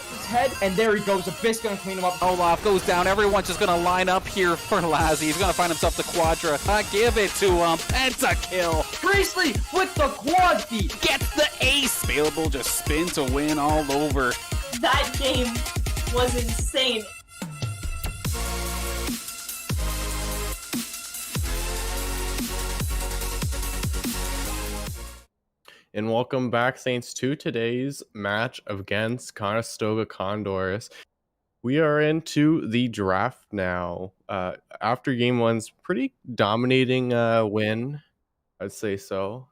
his head, and there he goes. Abyss gonna clean him up. Olaf goes down. Everyone's just going to line up here for Lazzy. He's going to find himself the Quadra. Give it to him. Pentakill. Priestley with the quad feet. Gets the ace. Available, just spin to win all over. That game was insane. And welcome back, Saints, to today's match against Conestoga Condors. We are into the draft now. After game one's pretty dominating win, I'd say so.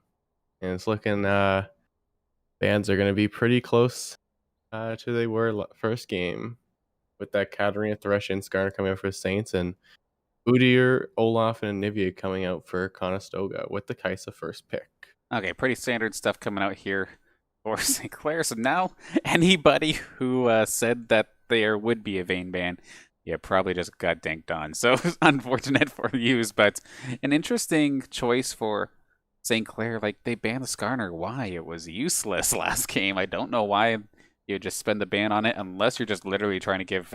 And it's looking bands are going to be pretty close to they were first game, with that Katarina Thresh and Skarner coming out for Saints, and Udyr, Olaf, and Anivia coming out for Conestoga with the Kaisa first pick. Okay, pretty standard stuff coming out here for St. Clair. So now anybody who said that there would be a Vayne ban, yeah, probably just got dinked on. So unfortunate for you, but an interesting choice for St. Clair. Like, they banned the Skarner. Why? It was useless last game. I don't know why you just spend the ban on it, unless you're just literally trying to give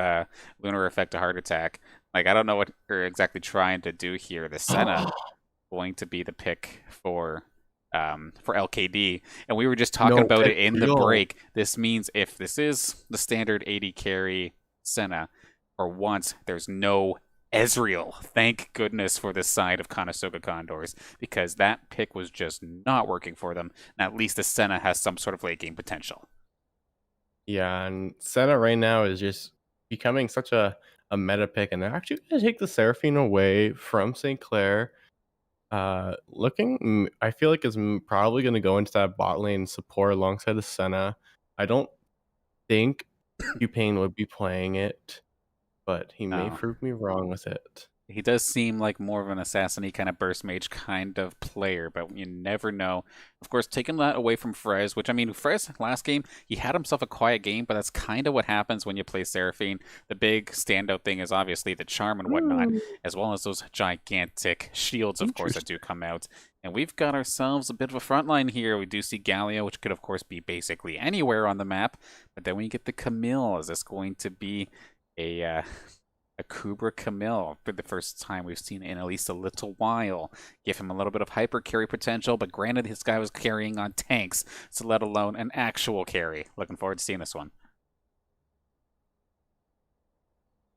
Lunar Effect a heart attack. Like, I don't know what you're exactly trying to do here. The Senna going to be the pick for LKD, and we were just talking about it in the break. This means if this is the standard 80 carry Senna, for once there's no Ezreal. Thank goodness for this side of Conestoga Condors, because that pick was just not working for them. And at least the Senna has some sort of late game potential. Yeah, and Senna right now is just becoming such a meta pick, and they're actually going to take the Seraphine away from St. Clair. I feel like is probably going to go into that bot lane support alongside the Senna. I don't think Q-Pain would be playing it, but he may prove me wrong with it. He does seem like more of an assassin-y kind of burst mage kind of player, but you never know. Of course, taking that away from Frez, which, I mean, Frez last game, he had himself a quiet game, but that's kind of what happens when you play Seraphine. The big standout thing is obviously the charm and whatnot, as well as those gigantic shields, of course, that do come out. And we've got ourselves a bit of a front line here. We do see Galio, which could, of course, be basically anywhere on the map. But then when you get the Camille, is this going to be a Kubra Camille for the first time we've seen in at least a little while? Give him a little bit of hyper carry potential, but granted, this guy was carrying on tanks, so let alone an actual carry. Looking forward to seeing this one.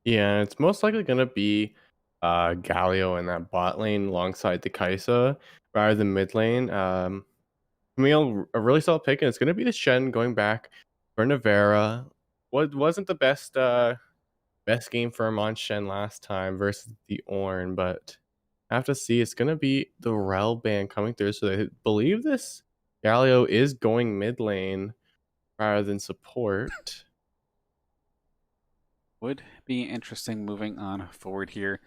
Yeah, it's most likely going to be Galio in that bot lane alongside the Kaisa rather than mid lane. Camille, a really solid pick, and it's going to be the Shen going back for Navera. Wasn't the best game for him on Shen last time versus the Ornn, but I have to see. It's going to be the Rel ban coming through, so I believe this Galio is going mid lane rather than support. Would be interesting moving on forward here.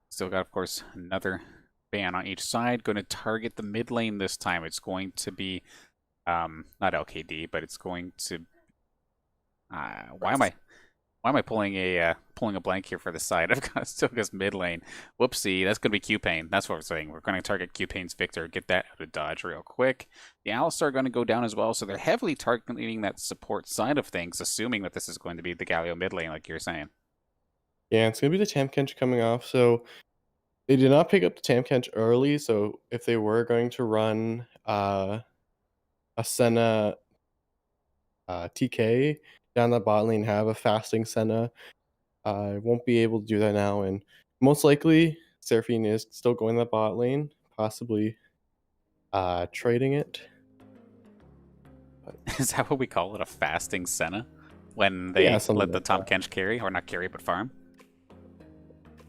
Still got, of course, another ban on each side. Going to target the mid lane this time. It's going to be not LKD, but it's going to why am I pulling a blank here for the side? I've got Conestoga's mid lane. Whoopsie, that's going to be Q-Pain. That's what we're saying. We're going to target Q-Pain's Victor, get that out of dodge real quick. The Alistar are going to go down as well, so they're heavily targeting that support side of things, assuming that this is going to be the Galio mid lane, like you're saying. Yeah, it's going to be the Tamkench coming off, so they did not pick up the Tamkench early, so if they were going to run a Senna TK down the bot lane, have a fasting Senna, won't be able to do that now, and most likely Seraphine is still going the bot lane, possibly trading it. Is that what we call it, a fasting Senna? When they let the Tamkench carry, or not carry, but farm?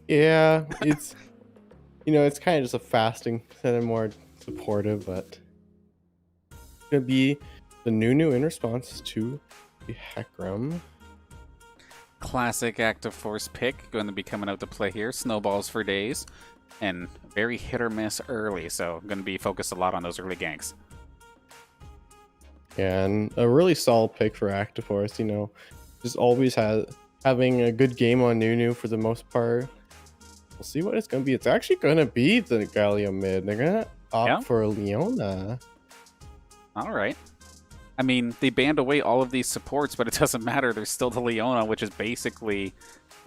Yeah, it's it's kind of just a fasting Senna, more supportive, but it's gonna be the new in response to the Hecarim. Classic active force pick going to be coming out to play here. Snowballs for days, and very hit or miss early, so I'm going to be focused a lot on those early ganks. And a really solid pick for active force. Just always having a good game on Nunu for the most part. We'll see what it's going to be. It's actually going to be the Galio mid. They're going to opt for Leona. All right. I mean, they banned away all of these supports, but it doesn't matter. There's still the Leona, which is basically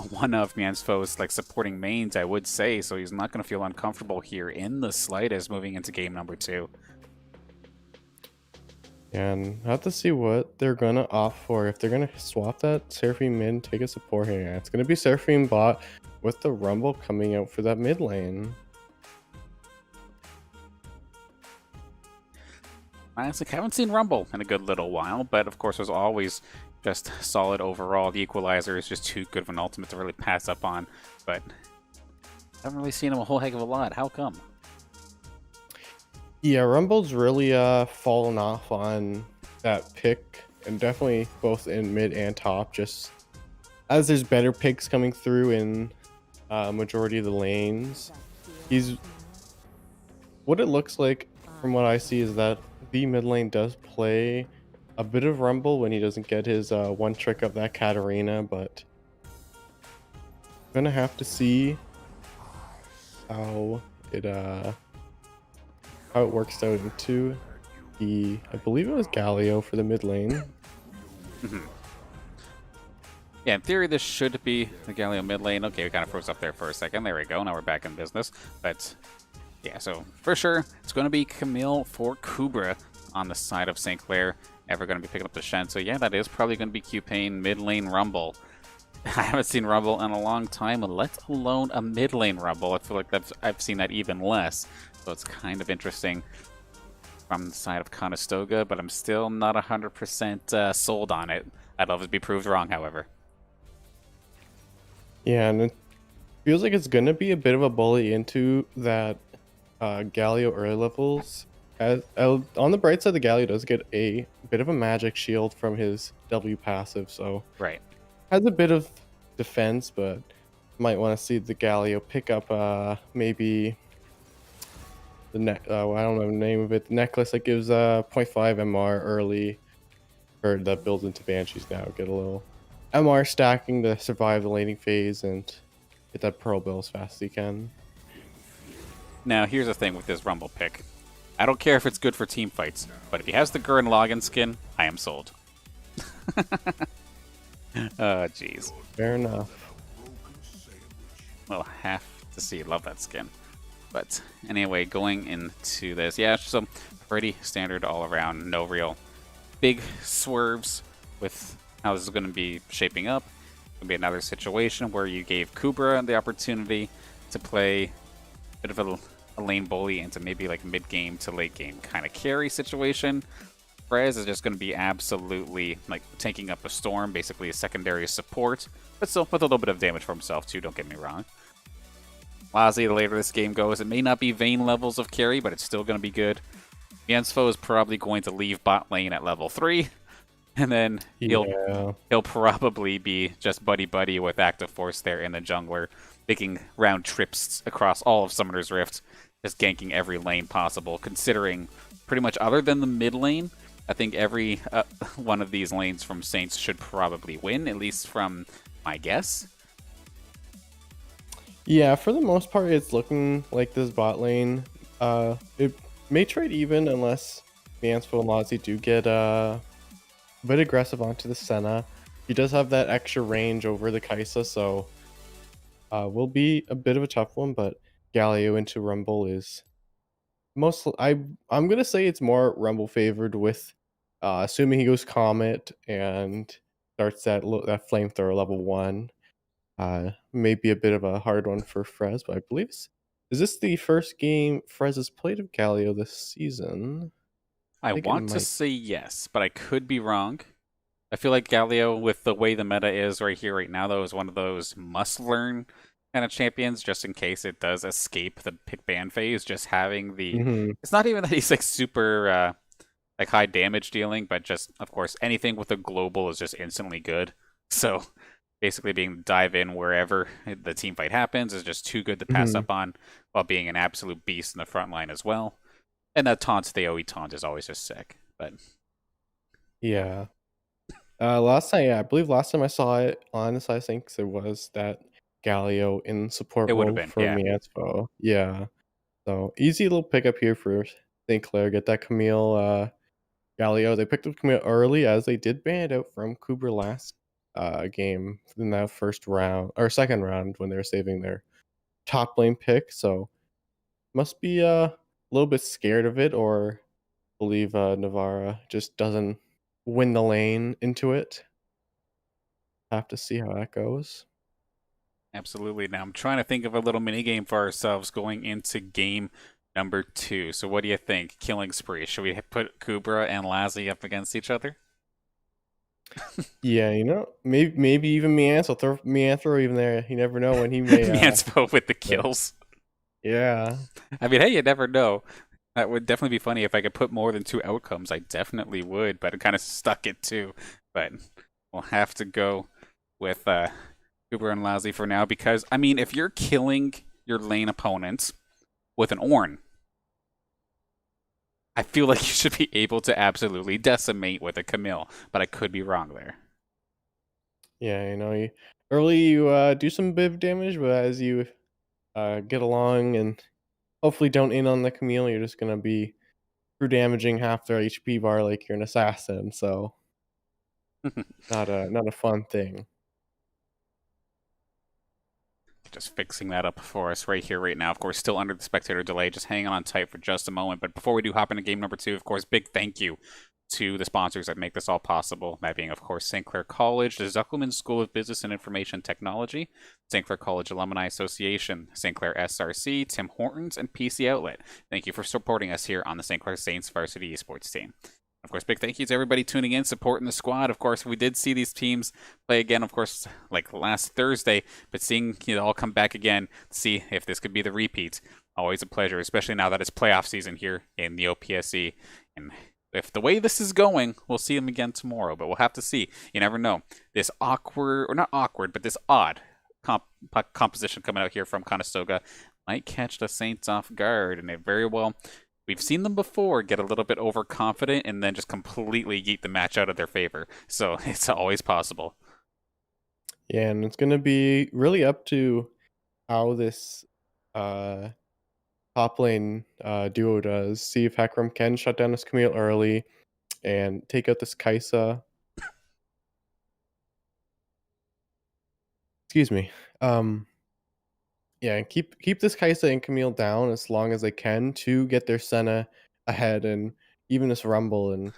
one of Miansfo's like supporting mains, I would say. So he's not going to feel uncomfortable here in the slightest moving into game number 2. And I have to see what they're gonna opt for. If they're gonna swap that Seraphine mid and take a support here, it's gonna be Seraphine bot with the Rumble coming out for that mid lane. Honestly, haven't seen Rumble in a good little while, but of course, was always just solid overall. The Equalizer is just too good of an ultimate to really pass up on, but haven't really seen him a whole heck of a lot. How come? Yeah, Rumble's really fallen off on that pick, and definitely both in mid and top. Just as there's better picks coming through in majority of the lanes, he's what it looks like from what I see is that the mid lane does play a bit of Rumble when he doesn't get his one trick of that Katarina, but gonna have to see how it works out into the, I believe it was Galio for the mid lane. Yeah, in theory, this should be the Galio mid lane. Okay, we kind of froze up there for a second. There we go. Now we're back in business. But yeah, so for sure, it's going to be Camille for Kubra on the side of St. Clair. Ever going to be picking up the Shen. So yeah, that is probably going to be Q-Pain mid lane Rumble. I haven't seen Rumble in a long time, let alone a mid lane Rumble. I feel like I've seen that even less. So it's kind of interesting from the side of Conestoga, but I'm still not 100% sold on it. I'd love to be proved wrong, however. Yeah, and it feels like it's gonna be a bit of a bully into that Galio early levels. On the bright side, the Galio does get a bit of a magic shield from his W passive, so Right. has a bit of defense, but might want to see the Galio pick up maybe the I don't know the name of it, the necklace that gives 0.5 MR early, or that builds into Banshees now. Get a little MR stacking to survive the laning phase and get that Pearl Bill as fast as you can. Now, here's the thing with this Rumble pick. I don't care if it's good for team fights, but if he has the Gurren Lagann skin, I am sold. Oh, jeez. Fair enough. Well, have to see. Love that skin. But anyway, going into this, yeah, so pretty standard all around. No real big swerves with how this is going to be shaping up. It's going to be another situation where you gave Kubra the opportunity to play a bit of a lane bully into maybe like mid-game to late-game kind of carry situation. Frez is just going to be absolutely like taking up a storm, basically a secondary support, but still with a little bit of damage for himself too, don't get me wrong. Lazi, the later this game goes, it may not be Vayne levels of carry, but it's still going to be good. Miansfo is probably going to leave bot lane at level 3, and then he'll probably be just buddy-buddy with Active Force there in the jungler, making round trips across all of Summoner's Rift, just ganking every lane possible, considering pretty much other than the mid lane, I think every one of these lanes from Saints should probably win, at least from my guess. Yeah, for the most part, it's looking like this bot lane. It may trade even unless Miansfo and Lazi do get a bit aggressive onto the Senna. He does have that extra range over the Kaisa, so will be a bit of a tough one. But Galio into Rumble is I'm gonna say it's more Rumble favored with assuming he goes Comet and starts that flamethrower level 1. Maybe a bit of a hard one for Frez, but I believe is this the first game Frez has played of Galio this season? I want to say yes, but I could be wrong. I feel like Galio, with the way the meta is right here, right now, though, is one of those must-learn kind of champions, just in case it does escape the pick ban phase. Just having the... It's not even that he's like super like high damage dealing, but just, of course, anything with a global is just instantly good. So basically being dive in wherever the team fight happens is just too good to pass up on, while being an absolute beast in the front line as well. And that taunt, the AoE taunt, is always just sick. But yeah. Last time, I believe last time I saw it on the side, I think there was that Galio in support role for Miansfo. Yeah. So easy little pickup here for St. Clair. Get that Camille Galio. They picked up Camille early as they did ban it out from Kubra last game in that first round or second round when they were saving their top lane pick. So must be a little bit scared of it, or believe Navarra just doesn't win the lane into it. Have to see how that goes. Absolutely. Now I'm trying to think of a little mini game for ourselves going into game number 2. So what do you think? Killing spree. Should we put Kubra and Lassie up against each other? Yeah, maybe even Mianthro. Throw Mianthro even there. You never know when he may. Mianspo with the kills. Yeah. I mean, hey, you never know. That would definitely be funny if I could put more than 2 outcomes. I definitely would, but it kind of stuck it too. But we'll have to go with Kubra and Lassie for now because, I mean, if you're killing your lane opponents with an Ornn, I feel like you should be able to absolutely decimate with a Camille, but I could be wrong there. Yeah, early you do some bit of damage, but as you get along and hopefully don't in on the Camille, you're just gonna be true damaging half their HP bar like you're an assassin. So not a fun thing. Just fixing that up for us right here, right now. Of course, still under the spectator delay. Just hanging on tight for just a moment. But before we do hop into game number 2, of course, big thank you to the sponsors that make this all possible. That being, of course, St. Clair College, the Zuckelman School of Business and Information Technology, St. Clair College Alumni Association, St. Clair SRC, Tim Hortons, and PC Outlet. Thank you for supporting us here on the St. Clair Saints varsity esports team. Of course, big thank you to everybody tuning in, supporting the squad. Of course, we did see these teams play again, of course, like last Thursday, but seeing it all come back again to see if this could be the repeat, always a pleasure, especially now that it's playoff season here in the OPSE. And if the way this is going, we'll see them again tomorrow, but we'll have to see. You never know. This awkward, or not awkward, but this odd composition coming out here from Conestoga might catch the Saints off guard, and it very well... We've seen them before get a little bit overconfident and then just completely yeet the match out of their favor. So it's always possible. Yeah, and it's going to be really up to how this top lane duo does. See if Hecarim can shut down his Camille early and take out this Kaisa. Excuse me. Yeah, and keep this Kaisa and Camille down as long as they can to get their Senna ahead, and even this Rumble, and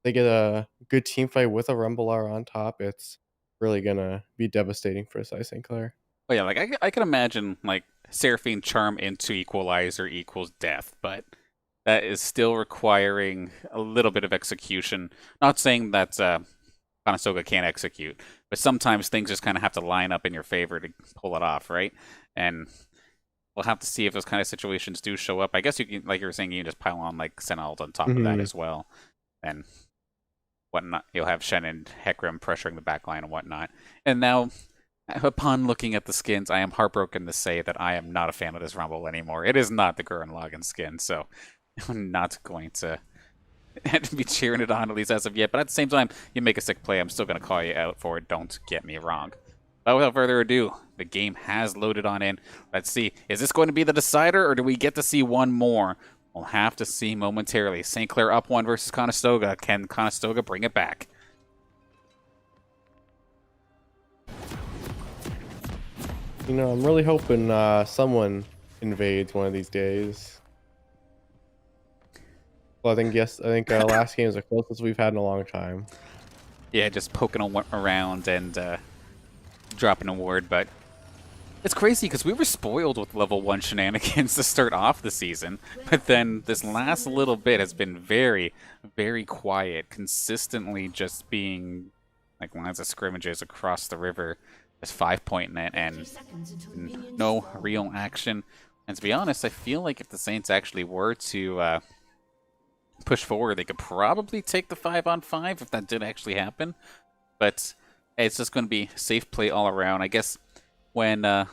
they get a good team fight with a Rumbler on top. It's really gonna be devastating for St. Clair. But yeah, like I can imagine like Seraphine Charm into Equalizer equals death, but that is still requiring a little bit of execution. Not saying that Conestoga can't execute, but sometimes things just kind of have to line up in your favor to pull it off, right? And we'll have to see if those kind of situations do show up. I guess you can, like you were saying, you can just pile on like Senald on top of that as well, and whatnot. You'll have Shen and Hecarim pressuring the backline and whatnot. And now, upon looking at the skins, I am heartbroken to say that I am not a fan of this Rumble anymore. It is not the Gurren Lagann skin, so I'm not going to be cheering it on, at least as of yet. But at the same time, you make a sick play, I'm still going to call you out for it. Don't get me wrong. But without further ado, the game has loaded on in. Let's see. Is this going to be the decider, or do we get to see one more? We'll have to see momentarily. St. Clair up 1 versus Conestoga. Can Conestoga bring it back? I'm really hoping someone invades one of these days. Well, I think last game is the closest we've had in a long time. Yeah, just poking around and dropping a ward, but it's crazy because we were spoiled with level 1 shenanigans to start off the season, but then this last little bit has been very, very quiet, consistently just being like lines of scrimmages across the river, just 5-pointing it, and no real action. And to be honest, I feel like if the Saints actually were to push forward, they could probably take the 5-on-5 if that did actually happen, but it's just going to be safe play all around. I guess when all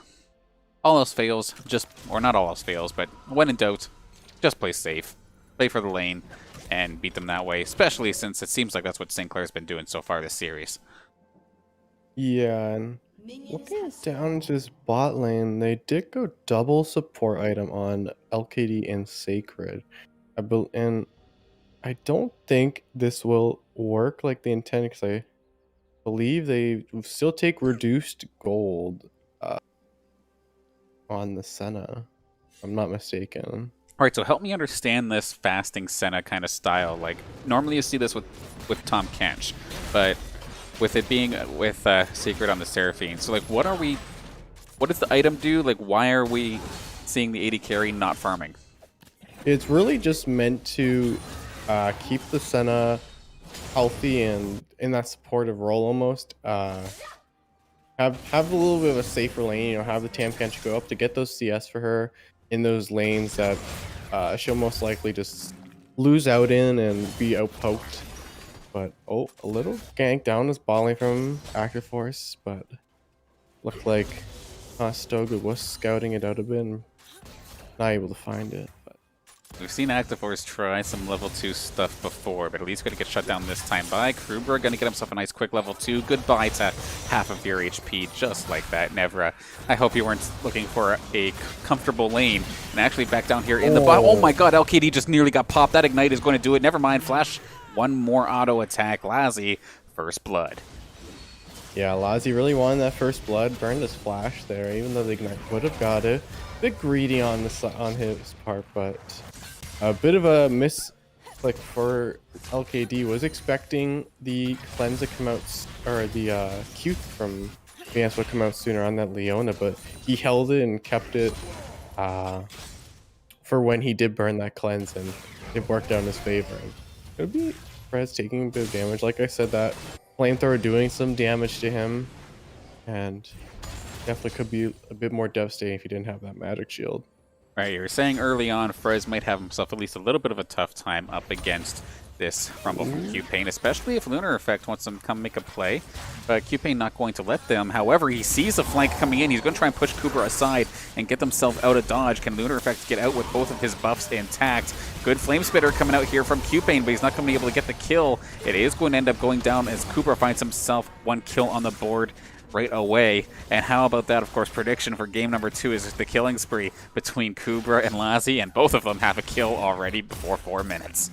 else fails, or not all else fails, but when in doubt, just play safe. Play for the lane and beat them that way, especially since it seems like that's what St. Clair's been doing so far this series. Yeah, and looking down to this bot lane, they did go double support item on LKD and Sacred. And I don't think this will work like they intended, because I believe they still take reduced gold on the Senna. If I'm not mistaken. All right, so help me understand this fasting Senna kind of style. Like, normally you see this with Tom Kench, but with it being with Secret on the Seraphine. So, like, what does the item do? Like, why are we seeing the 80 carry not farming? It's really just meant to keep the Senna healthy and in that supportive role almost. Have a little bit of a safer lane, you know, have the Tam Kench go up to get those CS for her in those lanes that she'll most likely just lose out in and be outpoked. But oh, a little gank down is balling from Active Force, but looked like Conestoga was scouting it out a bit and not able to find it. But We've seen Active Force try some level 2 stuff before, but at least going to get shut down this time by Kruber. Going to get himself a nice quick level 2. Goodbye to half of your HP, just like that. Nevra, I hope you weren't looking for a comfortable lane. And actually back down here in the bottom. Oh my god, LKD just nearly got popped. That Ignite is going to do it. Never mind, Flash. One more auto attack. Lazzy, first blood. yeah, Lazzy really wanted that first blood. Burned his Flash there, even though the Ignite would have got it. A bit greedy on his part, but a bit of a miss. Like for LKD, was expecting the cleanse to come out, or the Q from Vance would come out sooner on that Leona, but he held it and kept it for when he did burn that cleanse, and it worked out in his favor. It would be Fred's taking a bit of damage. Like I said, that flamethrower doing some damage to him, and definitely could be a bit more devastating if he didn't have that magic shield. Right, you were saying early on, Frez might have himself at least a little bit of a tough time up against this Rumble from Q-Pain, especially if Lunar Effect wants them to come make a play. But Q-Pain not going to let them. However, he sees a flank coming in. He's going to try and push Cooper aside and get themselves out of dodge. Can Lunar Effect get out with both of his buffs intact? Good Flame Spitter coming out here from Q-Pain, but he's not going to be able to get the kill. It is going to end up going down as Cooper finds himself one kill on the board right away. And how about that, of course, prediction for game number 2 is the killing spree between Kubra and Lazzy, and both of them have a kill already before 4 minutes.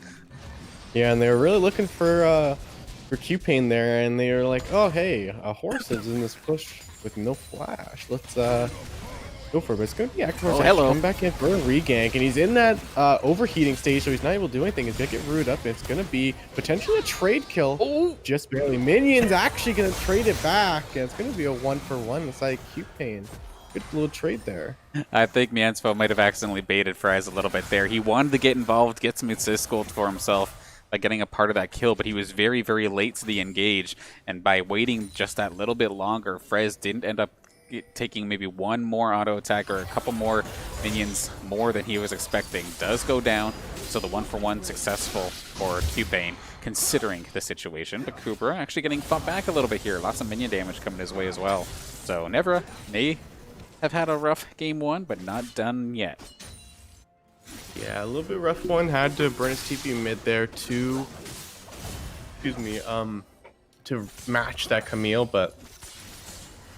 Yeah, and they were really looking for Q-Pain there, and they were like, oh hey, a horse is in this push with no flash. Let's go for it. But it's going to be Active Force come back in for a regank, and he's in that overheating stage, so he's not able to do anything. He's going to get rooted up, and it's going to be potentially a trade kill. Oh, just barely. Minions actually going to trade it back, and it's going to be a 1-for-1 inside Q-Pain. Good little trade there. I think Miansfo might have accidentally baited Fries a little bit there. He wanted to get involved, get some assist gold for himself by getting a part of that kill, but he was very, very late to the engage, and by waiting just that little bit longer, Frez didn't end up taking maybe one more auto attack or a couple more minions more than he was expecting. Does go down, so the 1-for-1 successful for Q-Pain considering the situation, but Kubra actually getting fought back a little bit here. Lots of minion damage coming his way as well. So Nevra may have had a rough game 1, but not done yet. Yeah, a little bit rough one. Had to burn his TP mid there to, to match that Camille, but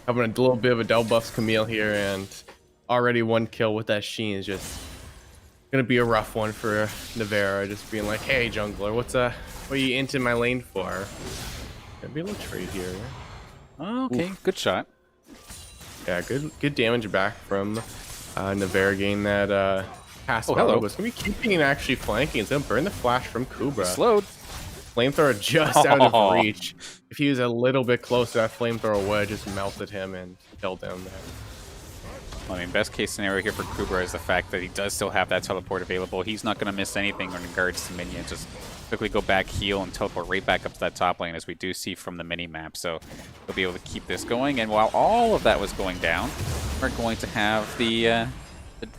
having a little bit of a double buffs Camille here, and already one kill with that Sheen is just gonna be a rough one for Navarra. Just being like, hey jungler, what are you into my lane for? Gonna be a little trade here. Okay, good shot. Yeah, good damage back from Navarra getting that pass. Hello. But it's gonna be keeping actually flanking. It's gonna burn the flash from Kubra. Slowed. Flamethrower just out of reach. If he was a little bit closer, that flamethrower would have just melted him and killed him there. I mean, best case scenario here for Kubra is the fact that he does still have that teleport available. He's not going to miss anything in regards to minions. Just quickly go back, heal, and teleport right back up to that top lane, as we do see from the mini-map. So he'll be able to keep this going. And while all of that was going down, we're going to have the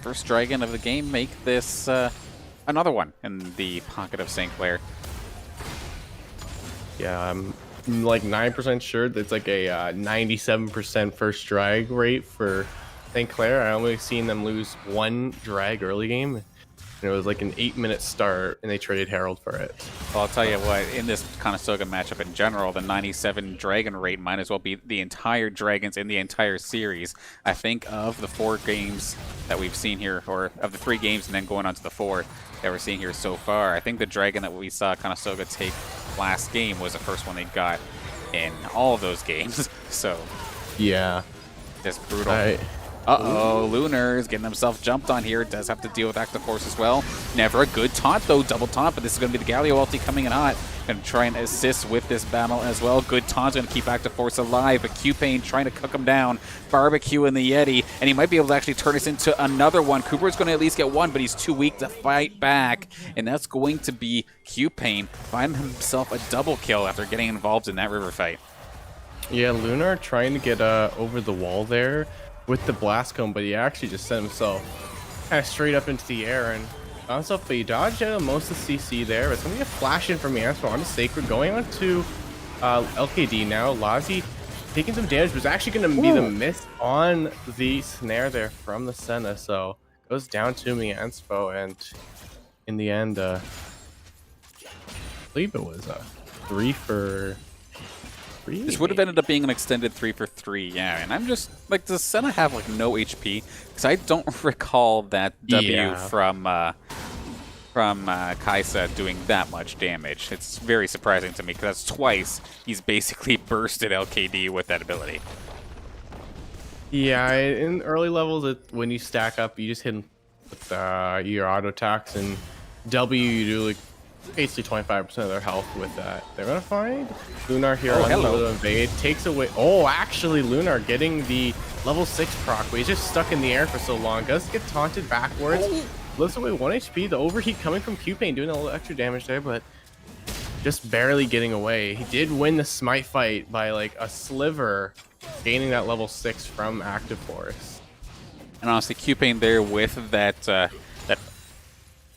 first dragon of the game make this another one in the pocket of St. Clair. Yeah, I'm like 9% sure that's like a 97% first drag rate for St. Clair. I only seen them lose one drag early game. And it was like an 8-minute start, and they traded Herald for it. Well, I'll tell you what, in this Conestoga matchup in general, the 97 Dragon rate might as well be the entire Dragons in the entire series. I think of the 4 games that we've seen here, or of the 3 games and then going on to the 4 that we're seeing here so far, I think the Dragon that we saw Conestoga take last game was the first one they got in all of those games. So, yeah. Just brutal. Uh-oh, Lunar is getting himself jumped on here. Does have to deal with Active Force as well. Never a good taunt, though. Double taunt, but this is going to be the Galio ulti coming in hot. Going to try and assist with this battle as well. Good taunt's going to keep Active Force alive, but Q-Pain trying to cook him down. Barbecue in the Yeti, and he might be able to actually turn this into another one. Cooper's going to at least get one, but he's too weak to fight back, and that's going to be Q-Pain finding himself a double kill after getting involved in that river fight. Yeah, Lunar trying to get over the wall there with the blast cone, but he actually just sent himself kind of straight up into the air and found himself, but he dodged out of most of the CC there. It's going to be a flash in from Yanspo onto Sacred, going on to LKD now. Lazi taking some damage, but it's actually going to be the miss on the snare there from the Senna, so goes down to Mianspo, and in the end, I believe it was 3 for 3. This would have ended up being an extended 3 for 3, yeah. And I'm just like, does Senna have like no HP? Because I don't recall that W from Kaisa doing that much damage. It's very surprising to me because that's twice he's basically bursted LKD with that ability. Yeah, in early levels, when you stack up, you just hit him with your auto attacks, and W you do like basically 25% of their health with that. They're gonna find Lunar here on the invade. Takes away. Oh, actually, Lunar getting the level 6 proc, but he's just stuck in the air for so long. Does get taunted backwards. Lifts away 1 HP. The overheat coming from Q-Pain doing a little extra damage there, but just barely getting away. He did win the smite fight by like a sliver, gaining that level 6 from Active Force. And honestly, Q-Pain there with that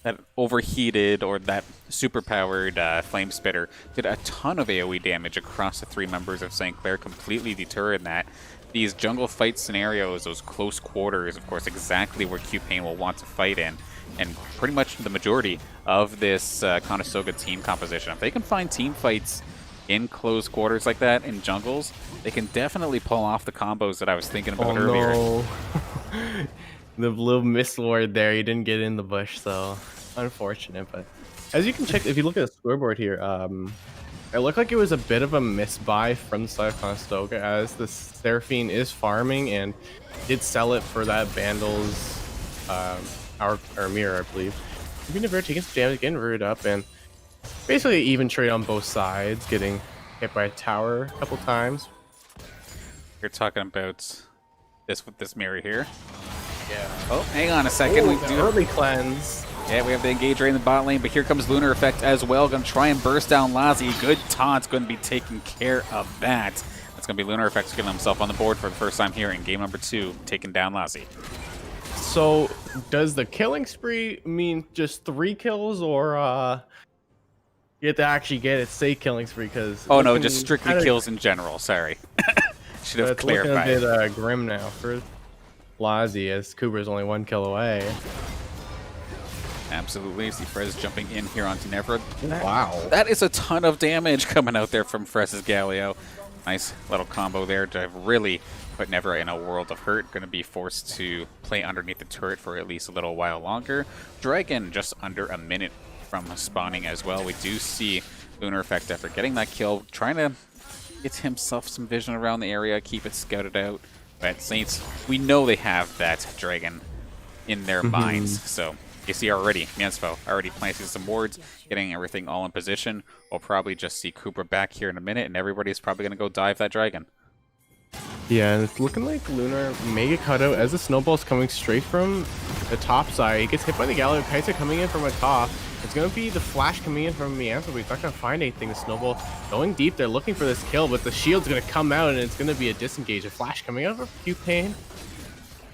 that overheated or that super-powered Flame Spitter did a ton of AoE damage across the 3 members of St. Clair, completely deterring that. These jungle fight scenarios, those close quarters, of course, exactly where Q-Pain will want to fight in. And pretty much the majority of this Conestoga team composition, if they can find team fights in close quarters like that, in jungles, they can definitely pull off the combos that I was thinking about earlier. No. The little mislord there, he didn't get in the bush, so unfortunate. But as you can check, if you look at the scoreboard here, it looked like it was a bit of a misbuy from the side of Conestoga, as the Seraphine is farming and did sell it for that Vandal's our mirror, I believe. Univer taking some damage, getting rooted up, and basically even trade on both sides, getting hit by a tower a couple times. You're talking about this with this mirror here. Yeah. Oh, hang on a second. Ooh, we do early cleanse. Yeah, we have the engage right in the bot lane, but here comes Lunar Effect as well. Going to try and burst down Lazi. Good taunt's going to be taking care of that. That's going to be Lunar Effect getting himself on the board for the first time here in game number 2, taking down Lazi. So, does the killing spree mean just 3 kills, or you have to actually get it, say killing spree? Because oh no, just strictly kills in general. Sorry, should have clarified. It's looking a bit grim now for Lazi, as Cooper's only 1 kill away. Absolutely. See Frez jumping in here onto Nevra. Wow. That is a ton of damage coming out there from Frez's Galio. Nice little combo there to really put Nevra in a world of hurt. Going to be forced to play underneath the turret for at least a little while longer. Dragon just under a minute from spawning as well. We do see Lunar Effect after getting that kill, trying to get himself some vision around the area, keep it scouted out. But Saints, we know they have that Dragon in their minds, so you see already, Mianspo already planting some wards, getting everything all in position. We'll probably just see Cooper back here in a minute, and everybody's probably going to go dive that Dragon. Yeah, and it's looking like Lunar may get cut out as the snowball's coming straight from the top side. He gets hit by the Galio. Kaisa coming in from a top. It's going to be the flash coming in from Mianspo, but he's not going to find anything. The snowball going deep. They're looking for this kill, but the shield's going to come out, and it's going to be a disengage. A flash coming out of Q-Pain.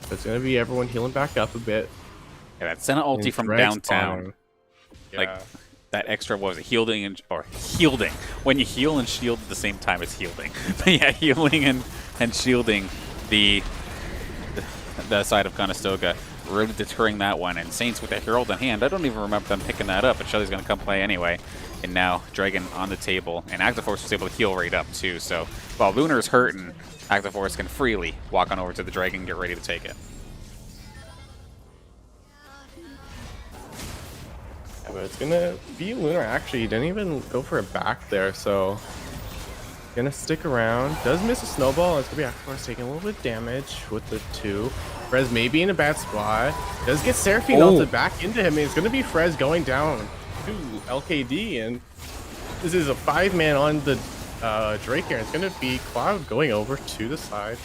It's going to be everyone healing back up a bit. Yeah, that Senna ulti from downtown. Yeah. Like, that extra, what was it, healing or shielding? When you heal and shield at the same time, it's healing. But yeah, healing and shielding the side of Conestoga. really deterring that one. And Saints with the Herald in hand, I don't even remember them picking that up, but Shelly's going to come play anyway. And now Dragon on the table, and Active Force was able to heal right up too. So while Lunar's hurting, Active Force can freely walk on over to the Dragon and get ready to take it. Yeah, but it's gonna be Lunar. Actually, he didn't even go for a back there, so gonna stick around. Does miss a snowball. It's gonna be Active Force taking a little bit of damage with the 2. Frez may be in a bad spot. Does get Seraphine ulted back into him. It's gonna be Frez going down to LKD, and this is a 5-man on the Drake here. It's gonna be Cloud going over to the side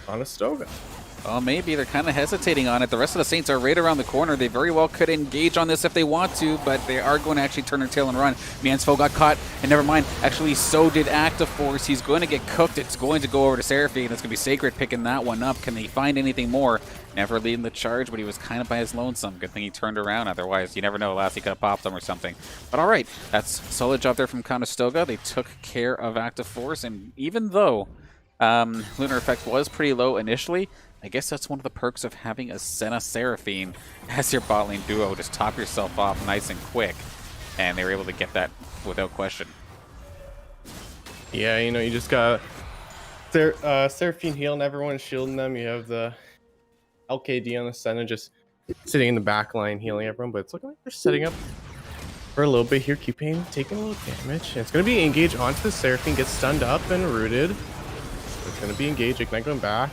on Conestoga. Well, maybe they're kind of hesitating on it. The rest of the Saints are right around the corner. They very well could engage on this if they want to, but they are going to actually turn their tail and run. Miansfo got caught, and never mind. Actually, so did Active Force. He's going to get cooked. It's going to go over to Seraphine. It's going to be Sacred picking that one up. Can they find anything more? Never leading the charge, but he was kind of by his lonesome. Good thing he turned around. Otherwise, you never know. Last he could have popped him or something. But all right, that's a solid job there from Conestoga. They took care of Active Force, and even though Lunar Effect was pretty low initially, I guess that's one of the perks of having a Senna Seraphine as your bot lane duo. Just top yourself off nice and quick, and they were able to get that without question. Yeah, you know, you just got Seraphine heal and everyone's shielding them. You have the LKD on the Senna just sitting in the back line healing everyone, but it's looking like they're setting up for a little bit here. Cupane taking a little damage, and it's going to be engaged onto the Seraphine, gets stunned up and rooted. It's going to be engaged, Ignite going back.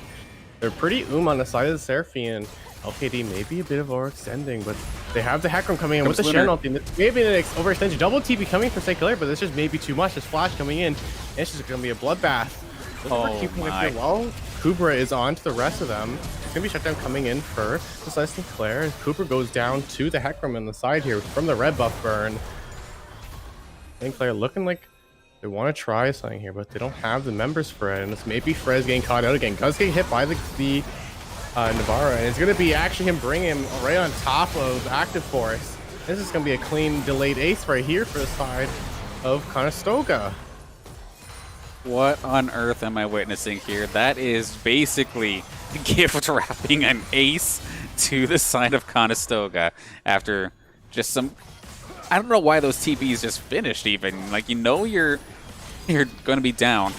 They're pretty on the side of the Seraphine, and LKD may be a bit of overextending, but they have the Hecarim coming in with the Sharon ulti. Maybe an overextension. Double TP coming for St. Clair, but this just may be too much. This flash coming in, and it's just going to be a bloodbath. Oh my. Well, Kubra is on to the rest of them. It's going to be shutdown coming in for the St. Clair. Cooper goes down to the Hecarim on the side here from the red buff burn. St. Clair looking like they want to try something here, but they don't have the members for it, and it's maybe Frez getting caught out again. Gus getting hit by the Navarro, and it's going to be actually him bringing him right on top of Active Force. This is going to be a clean delayed ace right here for the side of Conestoga. What on earth am I witnessing here? That is basically gift wrapping an ace to the side of Conestoga after just some... I don't know why those TPs just finished even. Like, you know you're going to be down.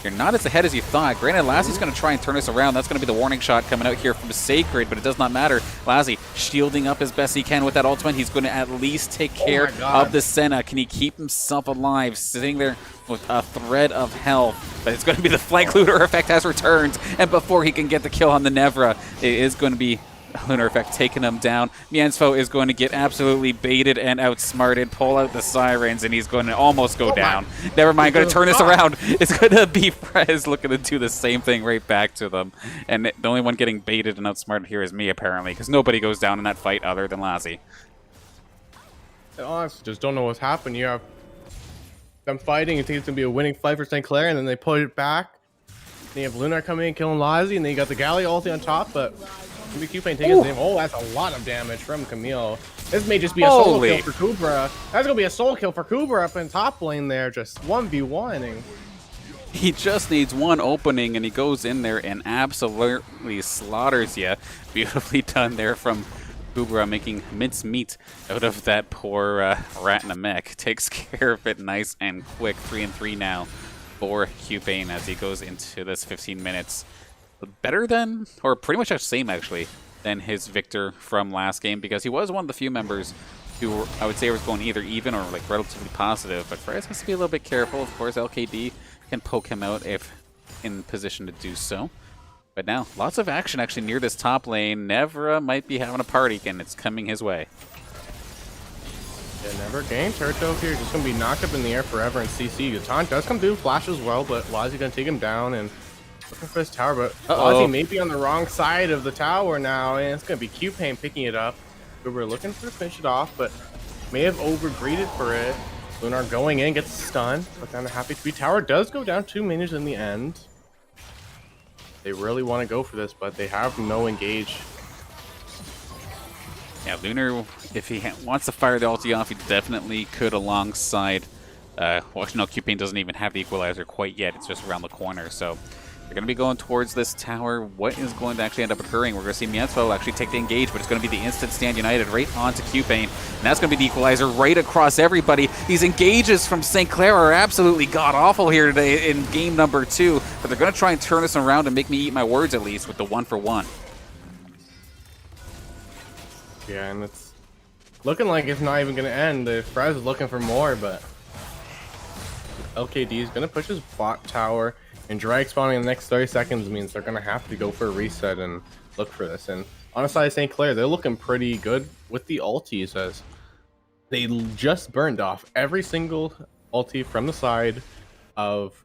You're not as ahead as you thought. Granted, Lassie's going to try and turn this around. That's going to be the warning shot coming out here from Sacred, but it does not matter. Lassie shielding up as best he can with that ultimate. He's going to at least take care of the Senna. Can he keep himself alive? Sitting there with a thread of health. But it's going to be the flank Lunar Effect has returned. And before he can get the kill on the Nevra, it is going to be Lunar Effect taking him down. Miansfo is going to get absolutely baited and outsmarted, pull out the sirens, and he's going to almost go down. Never mind, going to turn this around. It's going to be Frez looking to do the same thing right back to them. And the only one getting baited and outsmarted here is me, apparently, because nobody goes down in that fight other than Lassie. I honestly just don't know what's happened. You have them fighting, you think it's going to be a winning fight for St. Clair, and then they put it back. Then you have Lunar coming in, killing Lassie, and then you got the Galley ulti on top, but... Cupane taking his name. Oh, that's a lot of damage from Camille. This may just be a solo kill for Kubra. That's gonna be a solo kill for Kubra up in top lane there, just 1v1ing. He just needs one opening, and he goes in there and absolutely slaughters you. Beautifully done there from Kubra, making mincemeat out of that poor rat in a mech. Takes care of it nice and quick. 3-3 now for Cupane as he goes into this 15 minutes. Better than, or pretty much the same actually, than his Victor from last game, because he was one of the few members who I would say was going either even or like relatively positive. But Frez has to be a little bit careful. Of course, LKD can poke him out if in position to do so. But now, lots of action actually near this top lane. Nevra might be having a party, and it's coming his way. Yeah, Never game Turtle here, just gonna be knocked up in the air forever, and CC. The taunt does come through, flash as well, but Lazi gonna take him down and looking for his tower, but Lazi may be on the wrong side of the tower now, and it's gonna be Cupane picking it up. We're looking for to finish it off, but may have over-greeted for it. Lunar going in, gets stunned, but kind of happy to be. Tower does go down 2 minions in the end. They really want to go for this, but they have no engage. Yeah, Lunar, if he wants to fire the ulti off, he definitely could alongside... well, no, Cupane doesn't even have the equalizer quite yet. It's just around the corner, so... They're going to be going towards this tower. What is going to actually end up occurring? We're going to see Mienzfeld actually take the engage, but it's going to be the instant stand united right onto Q-Pain. And that's going to be the equalizer right across everybody. These engages from St. Clair are absolutely god-awful here today in game number 2. But they're going to try and turn this around and make me eat my words at least with the 1-for-1. Yeah, and it's looking like it's not even going to end. The Frez is looking for more, but LKD is going to push his bot tower. And drag spawning in the next 30 seconds means they're going to have to go for a reset and look for this. And on the side of St. Clair, they're looking pretty good with the ultis, as they just burned off every single ulti from the side of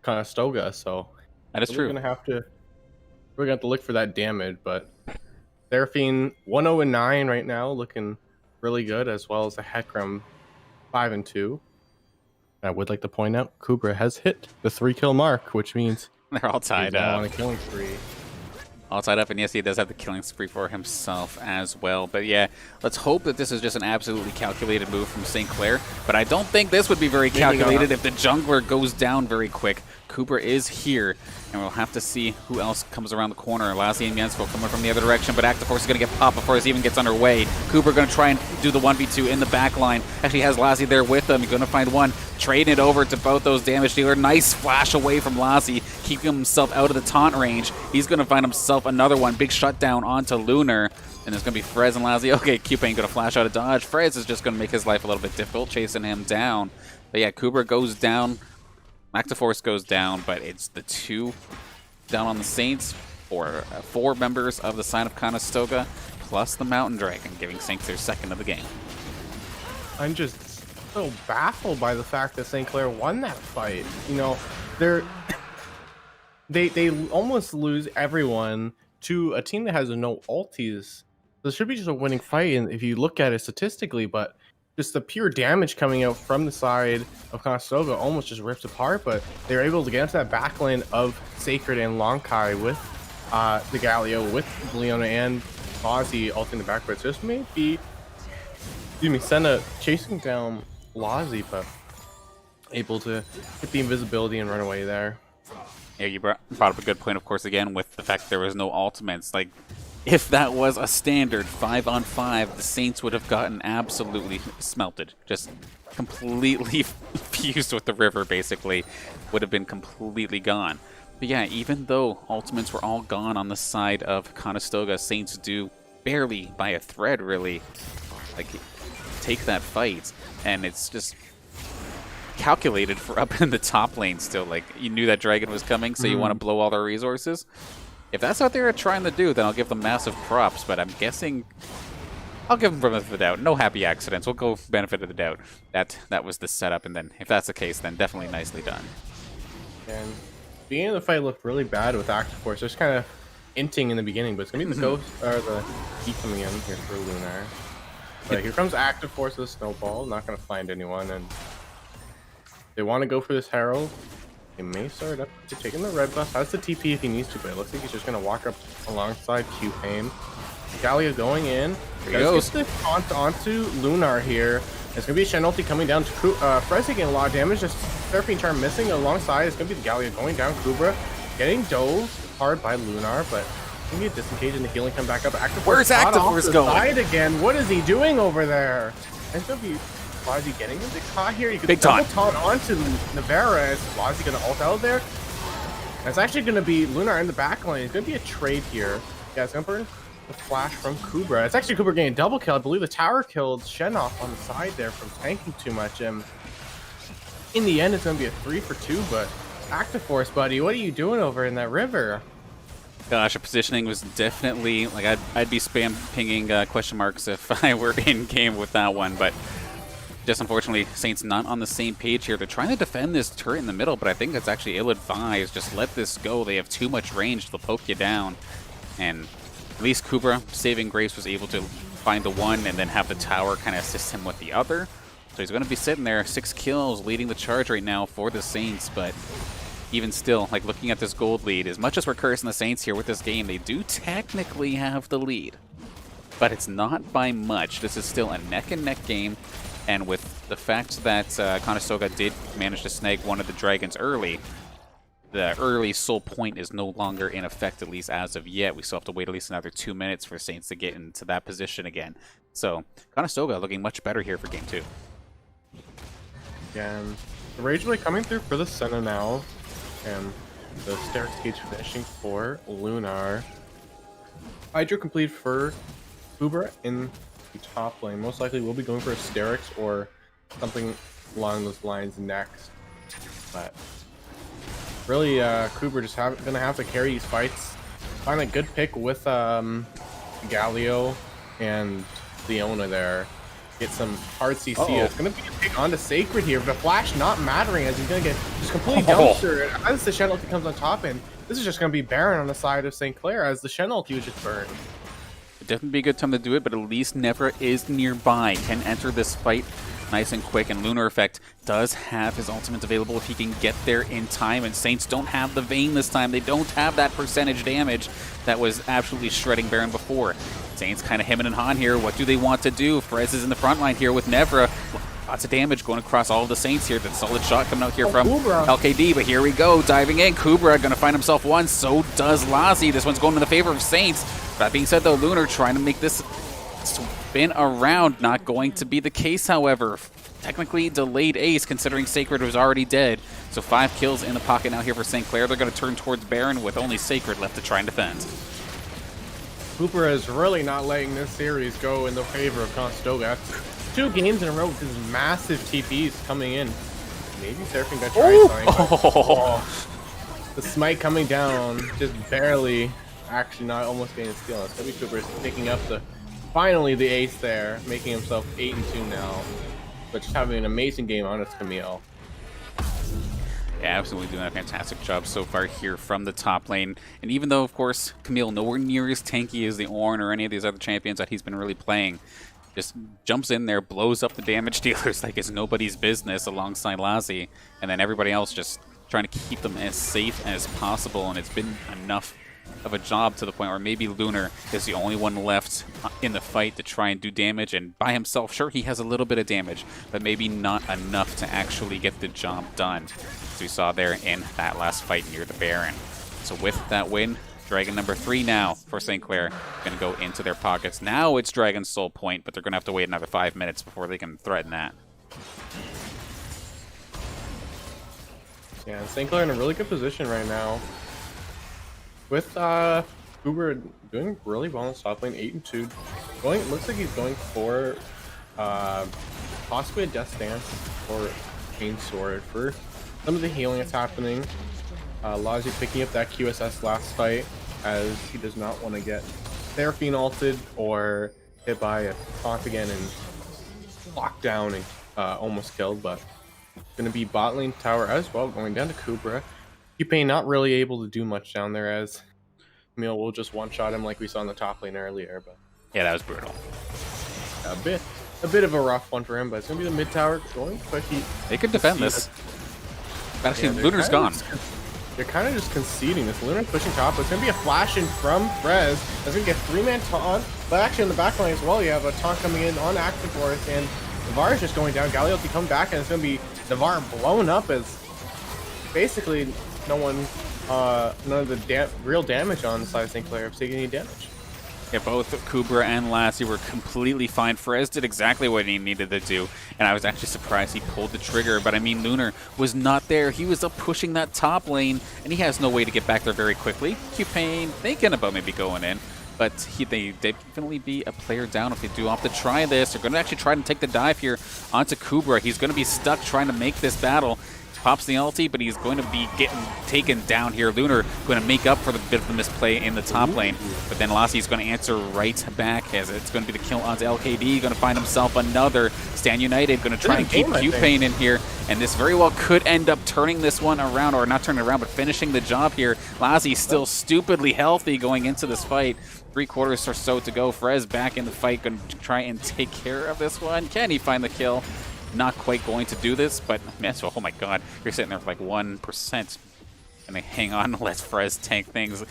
Conestoga. So that is true. We're going to have to look for that damage. But Seraphine 1-0-9 right now, looking really good, as well as the Hecarim 5-2. I would like to point out, Kubra has hit the 3-kill mark, which means they're all tied he's up. on a killing spree. All tied up, and yes, he does have the killing spree for himself as well. But yeah, let's hope that this is just an absolutely calculated move from St. Clair. But I don't think this would be very calculated if the jungler goes down very quick. Kubra is here, and we'll have to see who else comes around the corner. Lassie and Mienzfeld coming from the other direction, but Active Force is going to get popped before this even gets underway. Kubra going to try and do the 1v2 in the back line. Actually has Lassie there with him. He's going to find one, trading it over to both those damage dealer. Nice flash away from Lassie, keeping himself out of the taunt range. He's going to find himself another one. Big shutdown onto Lunar. And there's going to be Frez and Lassie. Okay, Q-Pain going to flash out of dodge. Frez is just going to make his life a little bit difficult, chasing him down. But yeah, Kubra goes down. Active Force goes down, but it's the 2 down on the Saints, or 4 members of the side of Conestoga, plus the Mountain Dragon, giving Saints their second of the game. I'm just so baffled by the fact that St. Clair won that fight. You know, they almost lose everyone to a team that has no ultis. This should be just a winning fight, and if you look at it statistically, but just the pure damage coming out from the side of Conestoga almost just ripped apart, but they were able to get into that backline of Sacred and Lonkai with the Galio, with Leona and Ozzy ulting the back, but just maybe, Senna chasing down Lozzie, but able to get the invisibility and run away there. Yeah, you brought up a good point, of course, again, with the fact there was no ultimates. Like, if that was a standard 5-on-5, the Saints would have gotten absolutely smelted. Just completely fused with the river, basically. Would have been completely gone. But yeah, even though ultimates were all gone on the side of Conestoga, Saints do barely, by a thread, really, like, take that fight. And it's just calculated for up in the top lane still. Like, you knew that dragon was coming, so you want to blow all their resources. If that's what they're trying to do, then I'll give them massive props, but I'm guessing I'll give them benefit of the doubt. No happy accidents. We'll go benefit of the doubt. That was the setup, and then if that's the case, then definitely nicely done. And the beginning of the fight looked really bad with Active Force. Just kind of inting in the beginning, but it's gonna be the ghost or the heat coming in here for Lunar. But here comes Active Force with a snowball. Not gonna find anyone, and they want to go for this Herald. He may start up to taking the red buff. Has the TP if he needs to, but it looks like he's just going to walk up alongside Q-Pain. Galio going in. There he goes. Gets the taunt onto Lunar here. It's going to be a Shen ulti coming down to Frez taking a lot of damage. Just Seraphine Charm missing alongside. It's going to be the Galio going down. Kubra getting dove hard by Lunar, but going to be a disengage and the healing come back up. Active Where's Active Force going? Side again. What is he doing over there? It's going to be Lozzie getting into caught here. You could big double taunt onto Navarra. Is Lozzie going to ult out there? And it's actually going to be Lunar in the back line. It's going to be a trade here. Yeah, it's going to burn the flash from Kubra. It's actually Kubra getting a double kill. I believe the tower killed Shen off on the side there from tanking too much. And in the end, it's going to be a 3-for-2. But Active Force, buddy, what are you doing over in that river? Gosh, our positioning was definitely like I'd be spam pinging question marks if I were in game with that one, but. Just unfortunately, Saints not on the same page here. They're trying to defend this turret in the middle, but I think that's actually ill-advised. Just let this go. They have too much range. They'll poke you down. And at least Kubra, saving grace, was able to find the one and then have the tower kind of assist him with the other. So he's going to be sitting there, 6 kills, leading the charge right now for the Saints. But even still, like looking at this gold lead, as much as we're cursing the Saints here with this game, they do technically have the lead. But it's not by much. This is still a neck-and-neck game. And with the fact that Conestoga did manage to snag one of the dragons early, the early soul point is no longer in effect, at least as of yet. We still have to wait at least another 2 minutes for Saints to get into that position again. So Conestoga looking much better here for game 2. And the Rage Blade coming through for the Senna now. And the Stairix Cage finishing for Lunar. Hydro complete for Kubra in the top lane. Most likely we'll be going for a Stairix or something along those lines next. But really, Kubra just gonna have to carry these fights. Find a good pick with Galio and Leona there. Get some hard CC. It's gonna be a pick onto Sacred here. The flash not mattering as he's gonna get just completely dumpstered as the Shen ulti comes on top, and this is just gonna be Baron on the side of St. Clair as the Shen ulti was just burned. It'd definitely be a good time to do it, but at least Nevra is nearby. Can enter this fight nice and quick, and Lunar Effect does have his ultimate available if he can get there in time, and Saints don't have the Vayne this time. They don't have that percentage damage that was absolutely shredding Baron before. Saints kind of hemming and hawing here. What do they want to do? Frez is in the front line here with Nevra. Lots of damage going across all of the Saints here. That solid shot coming out here from Kubra. LKD, but here we go, diving in. Kubra going to find himself one, so does Lazi. This one's going in the favor of Saints. That being said, though, Lunar trying to make this spin around. Not going to be the case, however. Technically delayed ace, considering Sacred was already dead. So 5 kills in the pocket now here for St. Clair. They're going to turn towards Baron with only Sacred left to try and defend. Cooper is really not letting this series go in the favor of Conestoga. That's 2 games in a row with these massive TPs coming in. Maybe Seraphine got trying something. The smite coming down, just barely, actually not almost getting a steal. It's gonna be Cooper picking up finally the ace there, making himself 8-2 now. But just having an amazing game on it's Camille. Yeah, absolutely doing a fantastic job so far here from the top lane. And even though, of course, Camille nowhere near as tanky as the Ornn or any of these other champions that he's been really playing, just jumps in there, blows up the damage dealers like it's nobody's business alongside Lazi, and then everybody else just trying to keep them as safe as possible. And it's been enough of a job to the point where maybe Lunar is the only one left in the fight to try and do damage, and by himself, sure, he has a little bit of damage, but maybe not enough to actually get the job done, as we saw there in that last fight near the Baron. So with that win, Dragon number 3 now for St. Clair, going to go into their pockets. Now it's Dragon's Soul Point, but they're going to have to wait another 5 minutes before they can threaten that. Yeah, St. Clair in a really good position right now. With Uber doing really well in top lane, 8-2. Looks like he's going for possibly a Death Stance or Chain Sword for some of the healing that's happening. Lazi picking up that QSS last fight as he does not want to get Seraphine ulted or hit by a taunt again and locked down and almost killed, but going to be bot lane tower as well, going down to Kubra. Cupane not really able to do much down there as Camille will just one-shot him like we saw in the top lane earlier, but Yeah, that was brutal. a bit of a rough one for him, but it's gonna be the mid tower going quick. They could defend this. Actually, Yeah, Lunar's gone. They're kind of just conceding this. Lunar pushing top, but it's gonna be a flash in from Frez. That's gonna get 3-man taunt, but actually in the back line as well, you have a taunt coming in on Active Force, and Navarre is just going down. Galio to come back, and it's gonna be Navarre blown up as basically none of the real damage on the side of St. Clair is taking any damage. Yeah, both Kubra and Lassie were completely fine. Frez did exactly what he needed to do, and I was actually surprised he pulled the trigger. But I mean, Lunar was not there. He was up pushing that top lane, and he has no way to get back there very quickly. Cupane thinking about maybe going in, but they definitely be a player down if they do opt to try this. They're going to actually try to take the dive here onto Kubra. He's going to be stuck trying to make this battle. Pops the ulti, but he's going to be getting taken down here. Lunar going to make up for the bit of the misplay in the top lane, but then Lassie's going to answer right back as it's going to be the kill onto LKD. Going to find himself another. Stand United going to try and keep Cupane in here, and this very well could end up turning this one around, or not turning it around, but finishing the job here. Lassie's still stupidly healthy going into this fight. 3/4 or so to go. Frez back in the fight, going to try and take care of this one. Can he find the kill? Not quite going to do this, but man, so, oh my god, you're sitting there for like 1%. And they hang on, let Frez tank things.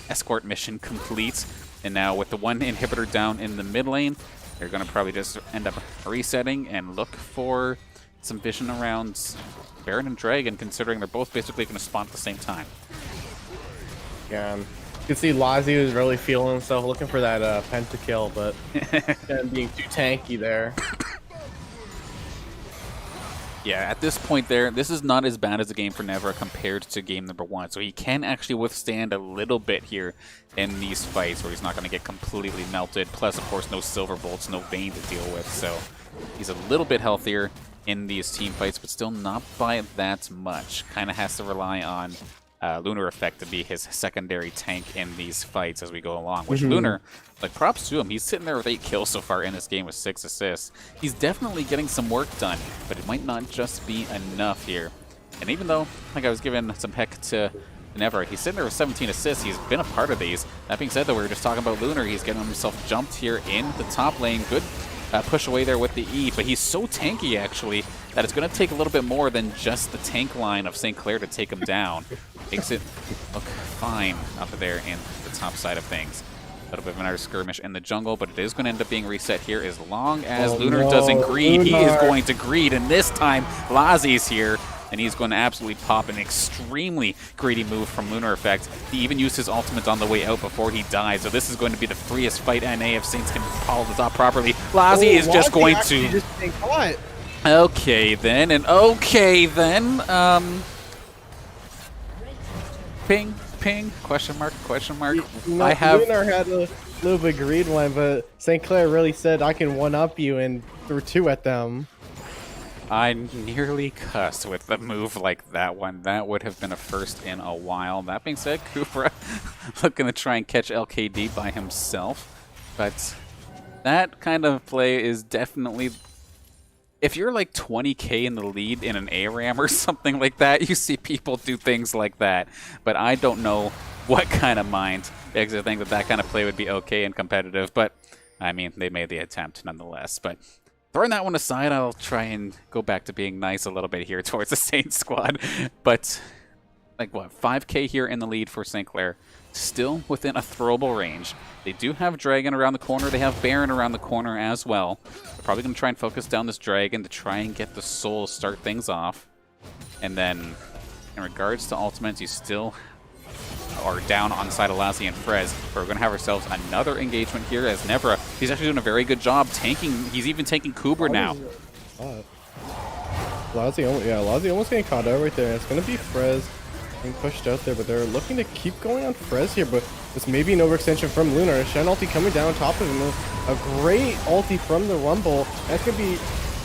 Escort mission complete. And now with the one inhibitor down in the mid lane, they're going to probably just end up resetting and look for some vision around Baron and Dragon, considering they're both basically going to spawn at the same time. Yeah, you can see Lazio is really feeling himself, looking for that pentakill, but being too tanky there. Yeah, at this point there, this is not as bad as a game for Nevra compared to game number 1. So he can actually withstand a little bit here in these fights where he's not going to get completely melted. Plus, of course, no silver bolts, no Vayne to deal with. So he's a little bit healthier in these team fights, but still not by that much. Kind of has to rely on Lunar Effect to be his secondary tank in these fights as we go along. Which Lunar, like, props to him. He's sitting there with 8 kills so far in this game with 6 assists. He's definitely getting some work done, but it might not just be enough here. And even though, like, I was giving some heck to Nevra, he's sitting there with 17 assists. He's been a part of these. That being said, though, we were just talking about Lunar. He's getting himself jumped here in the top lane. Good push away there with the E, but he's so tanky, actually, that it's going to take a little bit more than just the tank line of St. Clair to take him down. Makes it look fine up there in the top side of things. A little bit of another skirmish in the jungle, but it is going to end up being reset here as long as Lunar doesn't greed. Lunar. He is going to greed, and this time Lazi's here, and he's going to absolutely pop an extremely greedy move from Lunar Effect. He even used his ultimate on the way out before he died, so this is going to be the freest fight NA if Saints can follow this up properly. Lazi is just going to... Just think, what? Okay then, and okay then. Ping, ping, question mark, question mark. No, I have... Lunar had a little bit greed one, but St. Clair really said, I can one-up you, and threw 2 at them. I nearly cussed with the move like that one. That would have been a first in a while. That being said, Cooper looking to try and catch LKD by himself. But that kind of play is definitely... If you're like 20k in the lead in an ARAM or something like that, you see people do things like that. But I don't know what kind of mind, because I think that that kind of play would be okay and competitive. But, I mean, they made the attempt nonetheless. But throwing that one aside, I'll try and go back to being nice a little bit here towards the Saints squad. But, like what, 5k here in the lead for St. Clair. Still within a throwable range. They do have Dragon around the corner. They have Baron around the corner as well. They're probably going to try and focus down this Dragon to try and get the soul to start things off. And then, in regards to ultimates, you still are down on the side of Lassie and Frez. But we're going to have ourselves another engagement here as Nevra. He's actually doing a very good job tanking. He's even taking Kubra now. Lassie almost getting caught out right there. It's going to be Frez being pushed out there, but they're looking to keep going on Frez here, but this may be an overextension from Lunar. Shen ulti coming down on top of him. A great ulti from the Rumble. That's going to be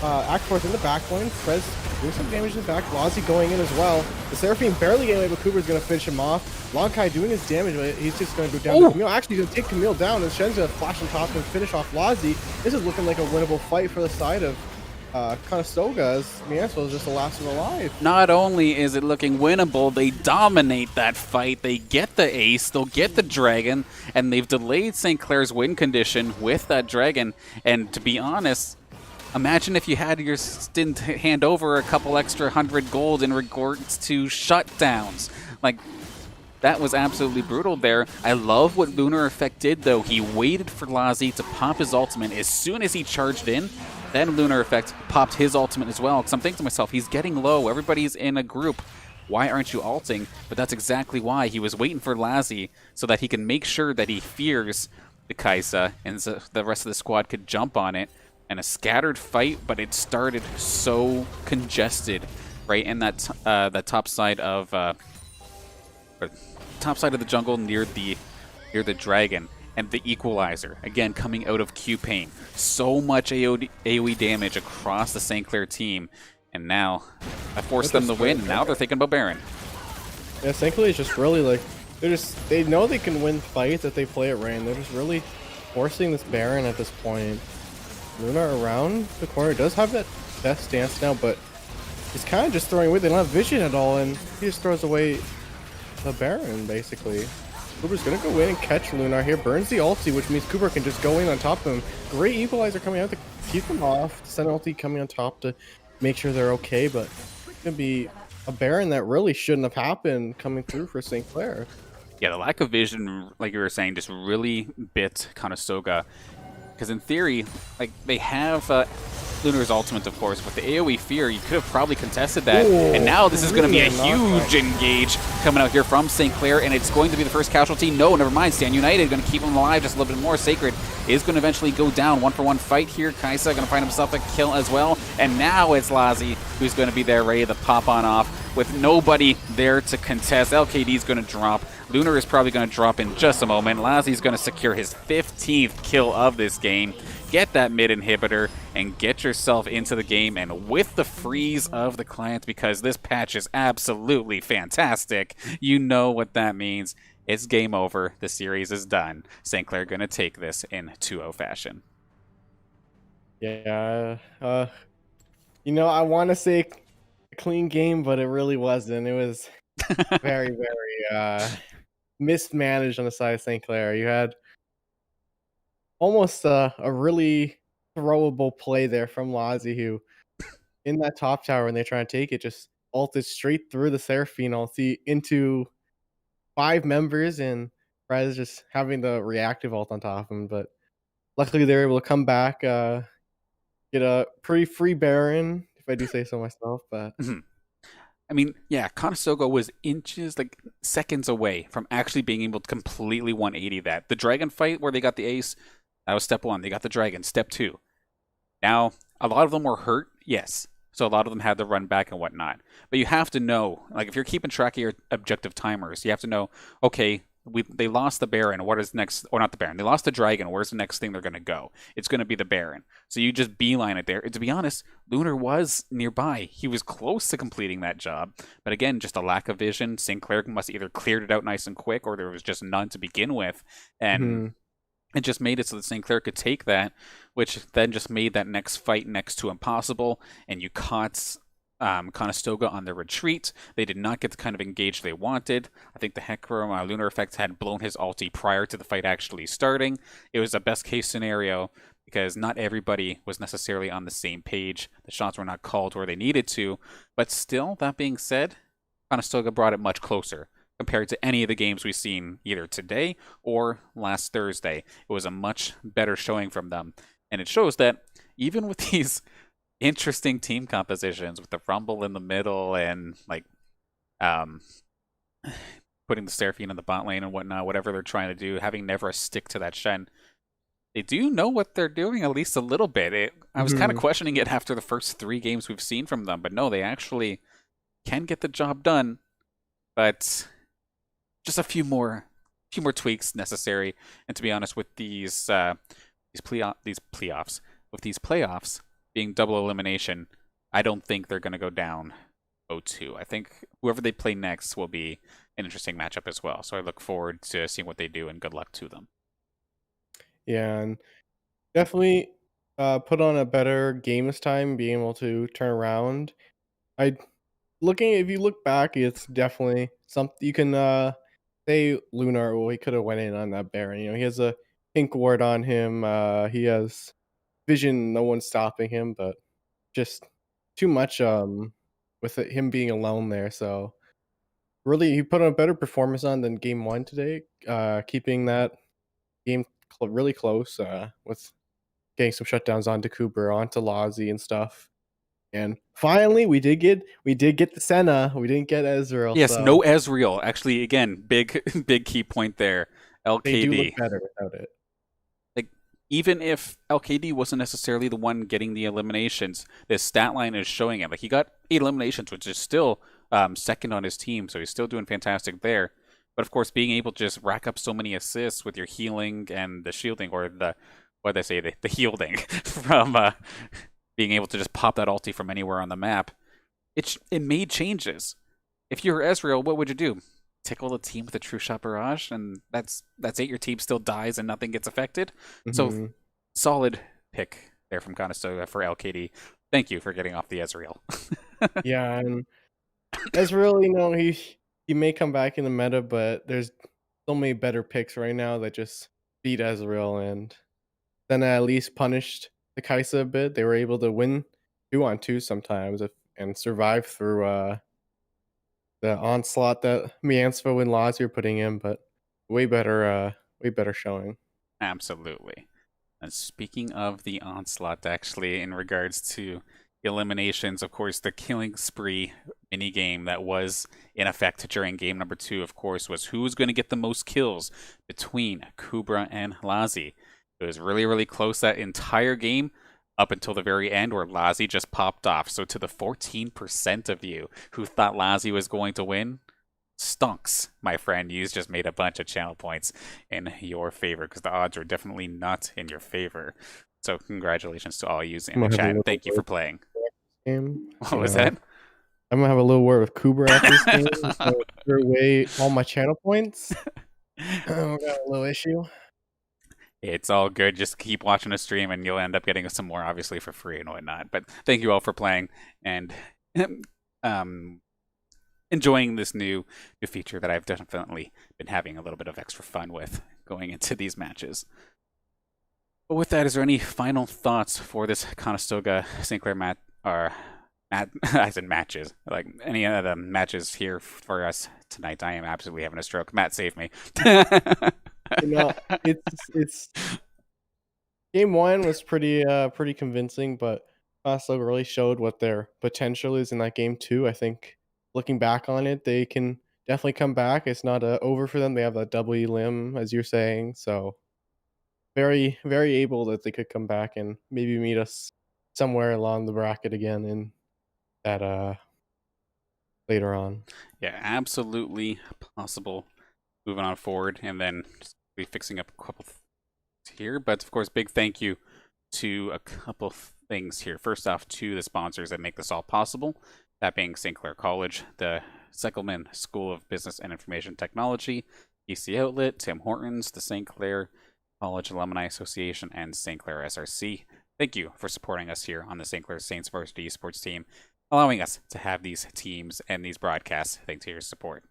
Akforth in the back line. Frez doing some damage in the back. Lazi going in as well. The Seraphine barely getting away, but Cooper's going to finish him off. Longkai doing his damage, but he's just going to go down to Camille. Actually, he's going to take Camille down, and Shen's going to flash on top and finish off Lazi. This is looking like a winnable fight for the side of Conestoga, as Mianso is just the last one alive. Not only is it looking winnable, they dominate that fight. They get the ace, they'll get the Dragon, and they've delayed St. Clair's win condition with that Dragon. And to be honest, imagine if you had your stint hand over a couple extra 100 gold in regards to shutdowns. Like, that was absolutely brutal there. I love what Lunar Effect did, though. He waited for Lazi to pop his ultimate. As soon as he charged in, then Lunar Effect popped his ultimate as well. Because I'm thinking to myself, he's getting low. Everybody's in a group. Why aren't you ulting? But that's exactly why. He was waiting for Lazi so that he can make sure that he fears the Kaisa and so the rest of the squad could jump on it. And a scattered fight, but it started so congested right in that that top side of the jungle near the Dragon. And the Equalizer, again, coming out of Q-Pain. So much AoE damage across the St. Clair team. And now, I forced them to win, and now they're thinking about Baron. Yeah, St. Clair is just really, like, they know they can win fights if they play at Rain. They're just really forcing this Baron at this point. Luna around the corner does have that best stance now, but he's kind of just throwing away. They don't have vision at all, and he just throws away the Baron, basically. Cooper's gonna go in and catch Lunar here. Burns the ulti, which means Cooper can just go in on top of him. Great Equalizer coming out to keep them off. Send ulti coming on top to make sure they're okay, but it's gonna be a Baron that really shouldn't have happened coming through for St. Clair. Yeah, the lack of vision, like you were saying, just really bit Conestoga. Because in theory, like, they have Lunar's ultimate, of course, with the AoE Fear, you could have probably contested that. Ooh, and now this is going to be a really huge engage coming out here from St. Clair, and it's going to be the first casualty. No, never mind. Stand United going to keep him alive just a little bit more. Sacred is going to eventually go down. 1-for-1 fight here. Kaisa going to find himself a kill as well. And now it's Lazi who's going to be there ready to pop on off with nobody there to contest. LKD is going to drop. Lunar is probably going to drop in just a moment. Lazi's going to secure his 15th kill of this game. Get that mid inhibitor and get yourself into the game, and with the freeze of the client, because this patch is absolutely fantastic, you know what that means. It's game over. The series is done. St. Clair going to take this in 2-0 fashion. Yeah. You know, I want to say a clean game, but it really wasn't. It was very, very mismanaged on the side of St. Clair. You had almost a really throwable play there from Lazi, who in that top tower when they try and take it, just ulted straight through the Seraphine ulti into 5 members, and Prez just having the reactive ult on top of him. But luckily they were able to come back, get a pretty free Baron, if I do say so myself. But I mean, yeah, Conestoga was inches, like seconds away from actually being able to completely 180 that. The dragon fight where they got the ace, that was step 1. They got the dragon, step 2. Now, a lot of them were hurt, yes. So a lot of them had to run back and whatnot. But you have to know, like if you're keeping track of your objective timers, you have to know, okay, they lost the Baron. What is next? Or not the Baron. They lost the Dragon. Where's the next thing they're going to go? It's going to be the Baron. So you just beeline it there. And to be honest, Lunar was nearby. He was close to completing that job. But again, just a lack of vision. St. Clair must either cleared it out nice and quick, or there was just none to begin with. And it just made it so that St. Clair could take that, which then just made that next fight next to impossible. And you caught Conestoga on their retreat. They did not get the kind of engage they wanted. I think the Hecarim Lunar Effect had blown his ulti prior to the fight actually starting. It was a best case scenario because not everybody was necessarily on the same page. The shots were not called where they needed to. But still, that being said, Conestoga brought it much closer compared to any of the games we've seen either today or last Thursday. It was a much better showing from them. And it shows that even with these interesting team compositions, with the Rumble in the middle and like putting the Seraphine in the bot lane and whatnot, whatever they're trying to do, having never stick to that Shen, they do know what they're doing at least a little bit. I was kind of questioning it after the first 3 games we've seen from them, but no, they actually can get the job done. But just a few more tweaks necessary. And to be honest, with these playoffs being double elimination, I don't think they're going to go down 0-2. I think whoever they play next will be an interesting matchup as well. So I look forward to seeing what they do, and good luck to them. yeah, and definitely put on a better game this time, being able to turn around. If you look back, it's definitely something you can say Lunar. Well, he could have went in on that Baron. You know, he has a pink ward on him. He has vision, no one's stopping him, but just too much with him being alone there. So really, he put on a better performance on than game 1 today, keeping that game really close, with getting some shutdowns onto Cooper, onto Lazi and stuff. And finally, we did get the Senna. We didn't get Ezreal. Yes, so no Ezreal. Actually, again, big key point there. LKD. they do look better without it. Even if LKD wasn't necessarily the one getting the eliminations, this stat line is showing it. Like, he got 8 eliminations, which is still second on his team, so he's still doing fantastic there. But of course, being able to just rack up so many assists with your healing and the shielding, or the healing from being able to just pop that ulti from anywhere on the map, it made changes. If you were Ezreal, what would you do? Tickle the team with a true shot barrage, and that's it. Your team still dies and nothing gets affected. So solid pick there from Conestoga for LKD. Thank you for getting off the Ezreal. Yeah, and Ezreal, you know, he may come back in the meta, but there's so many better picks right now that just beat Ezreal, and then at least punished the Kaisa a bit. They were able to win 2-on-2 sometimes and survive through the onslaught that Miansvo and Laz are putting in, but way better showing. Absolutely. And speaking of the onslaught, actually, in regards to eliminations, of course, the killing spree mini game that was in effect during game number 2, of course, was who's going to get the most kills between Kubra and Lazi. It was really, really close that entire game up until the very end where Lazi just popped off. So to the 14% of you who thought Lazi was going to win, stonks, my friend. You just made a bunch of channel points in your favor because the odds are definitely not in your favor. So congratulations to all you in the chat. Thank you for playing. Game. What was that? I'm gonna have a little word with Kubra after this game. So threw away all my channel points. We got a little issue. It's all good. Just keep watching the stream and you'll end up getting some more, obviously, for free and whatnot. But thank you all for playing and enjoying this new feature that I've definitely been having a little bit of extra fun with going into these matches. But with that, is there any final thoughts for this Conestoga St. Clair match? I said matches. Like any of the matches here for us tonight. I am absolutely having a stroke. Matt, save me. It's game 1 was pretty convincing, but Conestoga really showed what their potential is in that game 2. I think looking back on it, they can definitely come back. It's not over for them. They have that double limb, as you're saying, so very, very able that they could come back and maybe meet us somewhere along the bracket again in that later on. Yeah, absolutely possible. Moving on forward, and then just be fixing up a couple here. But of course, big thank you to a couple things here. First off, to the sponsors that make this all possible. That being St. Clair College, the Seckelman School of Business and Information Technology, EC Outlet, Tim Hortons, the St. Clair College Alumni Association, and St. Clair SRC. Thank you for supporting us here on the St. Clair Saints Varsity Esports team, allowing us to have these teams and these broadcasts thanks to your support.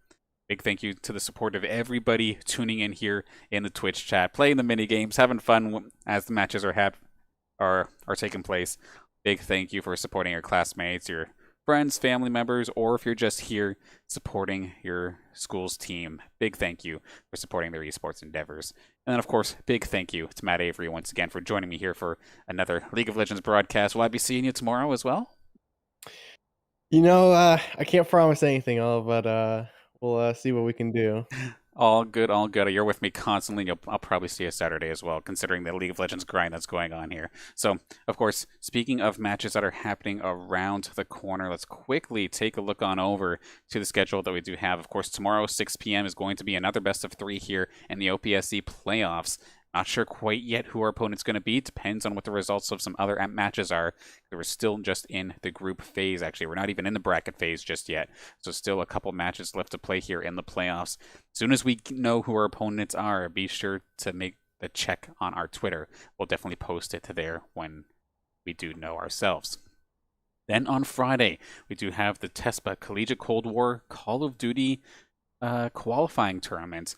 Big thank you to the support of everybody tuning in here in the Twitch chat, playing the mini games, having fun as the matches are taking place. Big thank you for supporting your classmates, your friends, family members, or if you're just here supporting your school's team. Big thank you for supporting their esports endeavors. And then, of course, big thank you to Matt Avery once again for joining me here for another League of Legends broadcast. Will I be seeing you tomorrow as well? I can't promise anything, but we'll see what we can do. All good, all good. You're with me constantly. I'll probably see you Saturday as well, considering the League of Legends grind that's going on here. So, of course, speaking of matches that are happening around the corner, let's quickly take a look on over to the schedule that we do have. Of course, tomorrow, 6 p.m. is going to be another best of 3 here in the OPSE playoffs. Not sure quite yet who our opponent's going to be. Depends on what the results of some other matches are. We're still just in the group phase, actually. We're not even in the bracket phase just yet. So still a couple matches left to play here in the playoffs. As soon as we know who our opponents are, be sure to make the check on our Twitter. We'll definitely post it there when we do know ourselves. Then on Friday, we do have the TESPA Collegiate Cold War Call of Duty qualifying tournament.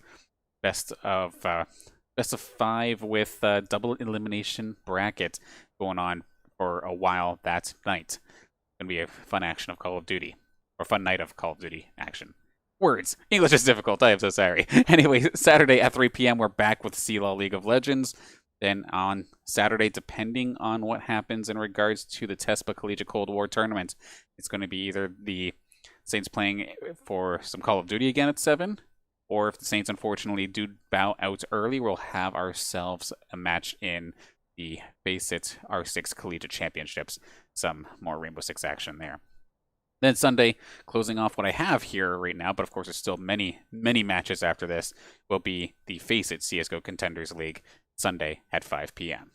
Best of 5 with double elimination bracket going on for a while that night. Gonna be a fun action of Call of Duty, or fun night of Call of Duty action. Words. English is difficult. I am so sorry. Anyway, Saturday at 3 p.m. we're back with CLAW League of Legends. Then on Saturday, depending on what happens in regards to the TESPA Collegiate Cold War tournament, it's going to be either the Saints playing for some Call of Duty again at 7, or if the Saints unfortunately do bow out early, we'll have ourselves a match in the Face It R6 Collegiate Championships. Some more Rainbow Six action there. Then Sunday, closing off what I have here right now, but of course there's still many, many matches after this, will be the Face It CSGO Contenders League, Sunday at 5 p.m.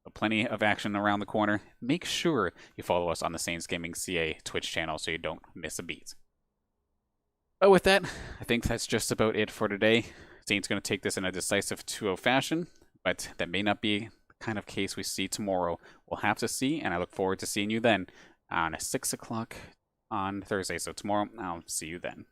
So plenty of action around the corner. Make sure you follow us on the Saints Gaming CA Twitch channel so you don't miss a beat. But with that, I think that's just about it for today. Saints going to take this in a decisive 2-0 fashion, but that may not be the kind of case we see tomorrow. We'll have to see, and I look forward to seeing you then on 6 o'clock on Thursday. So tomorrow, I'll see you then.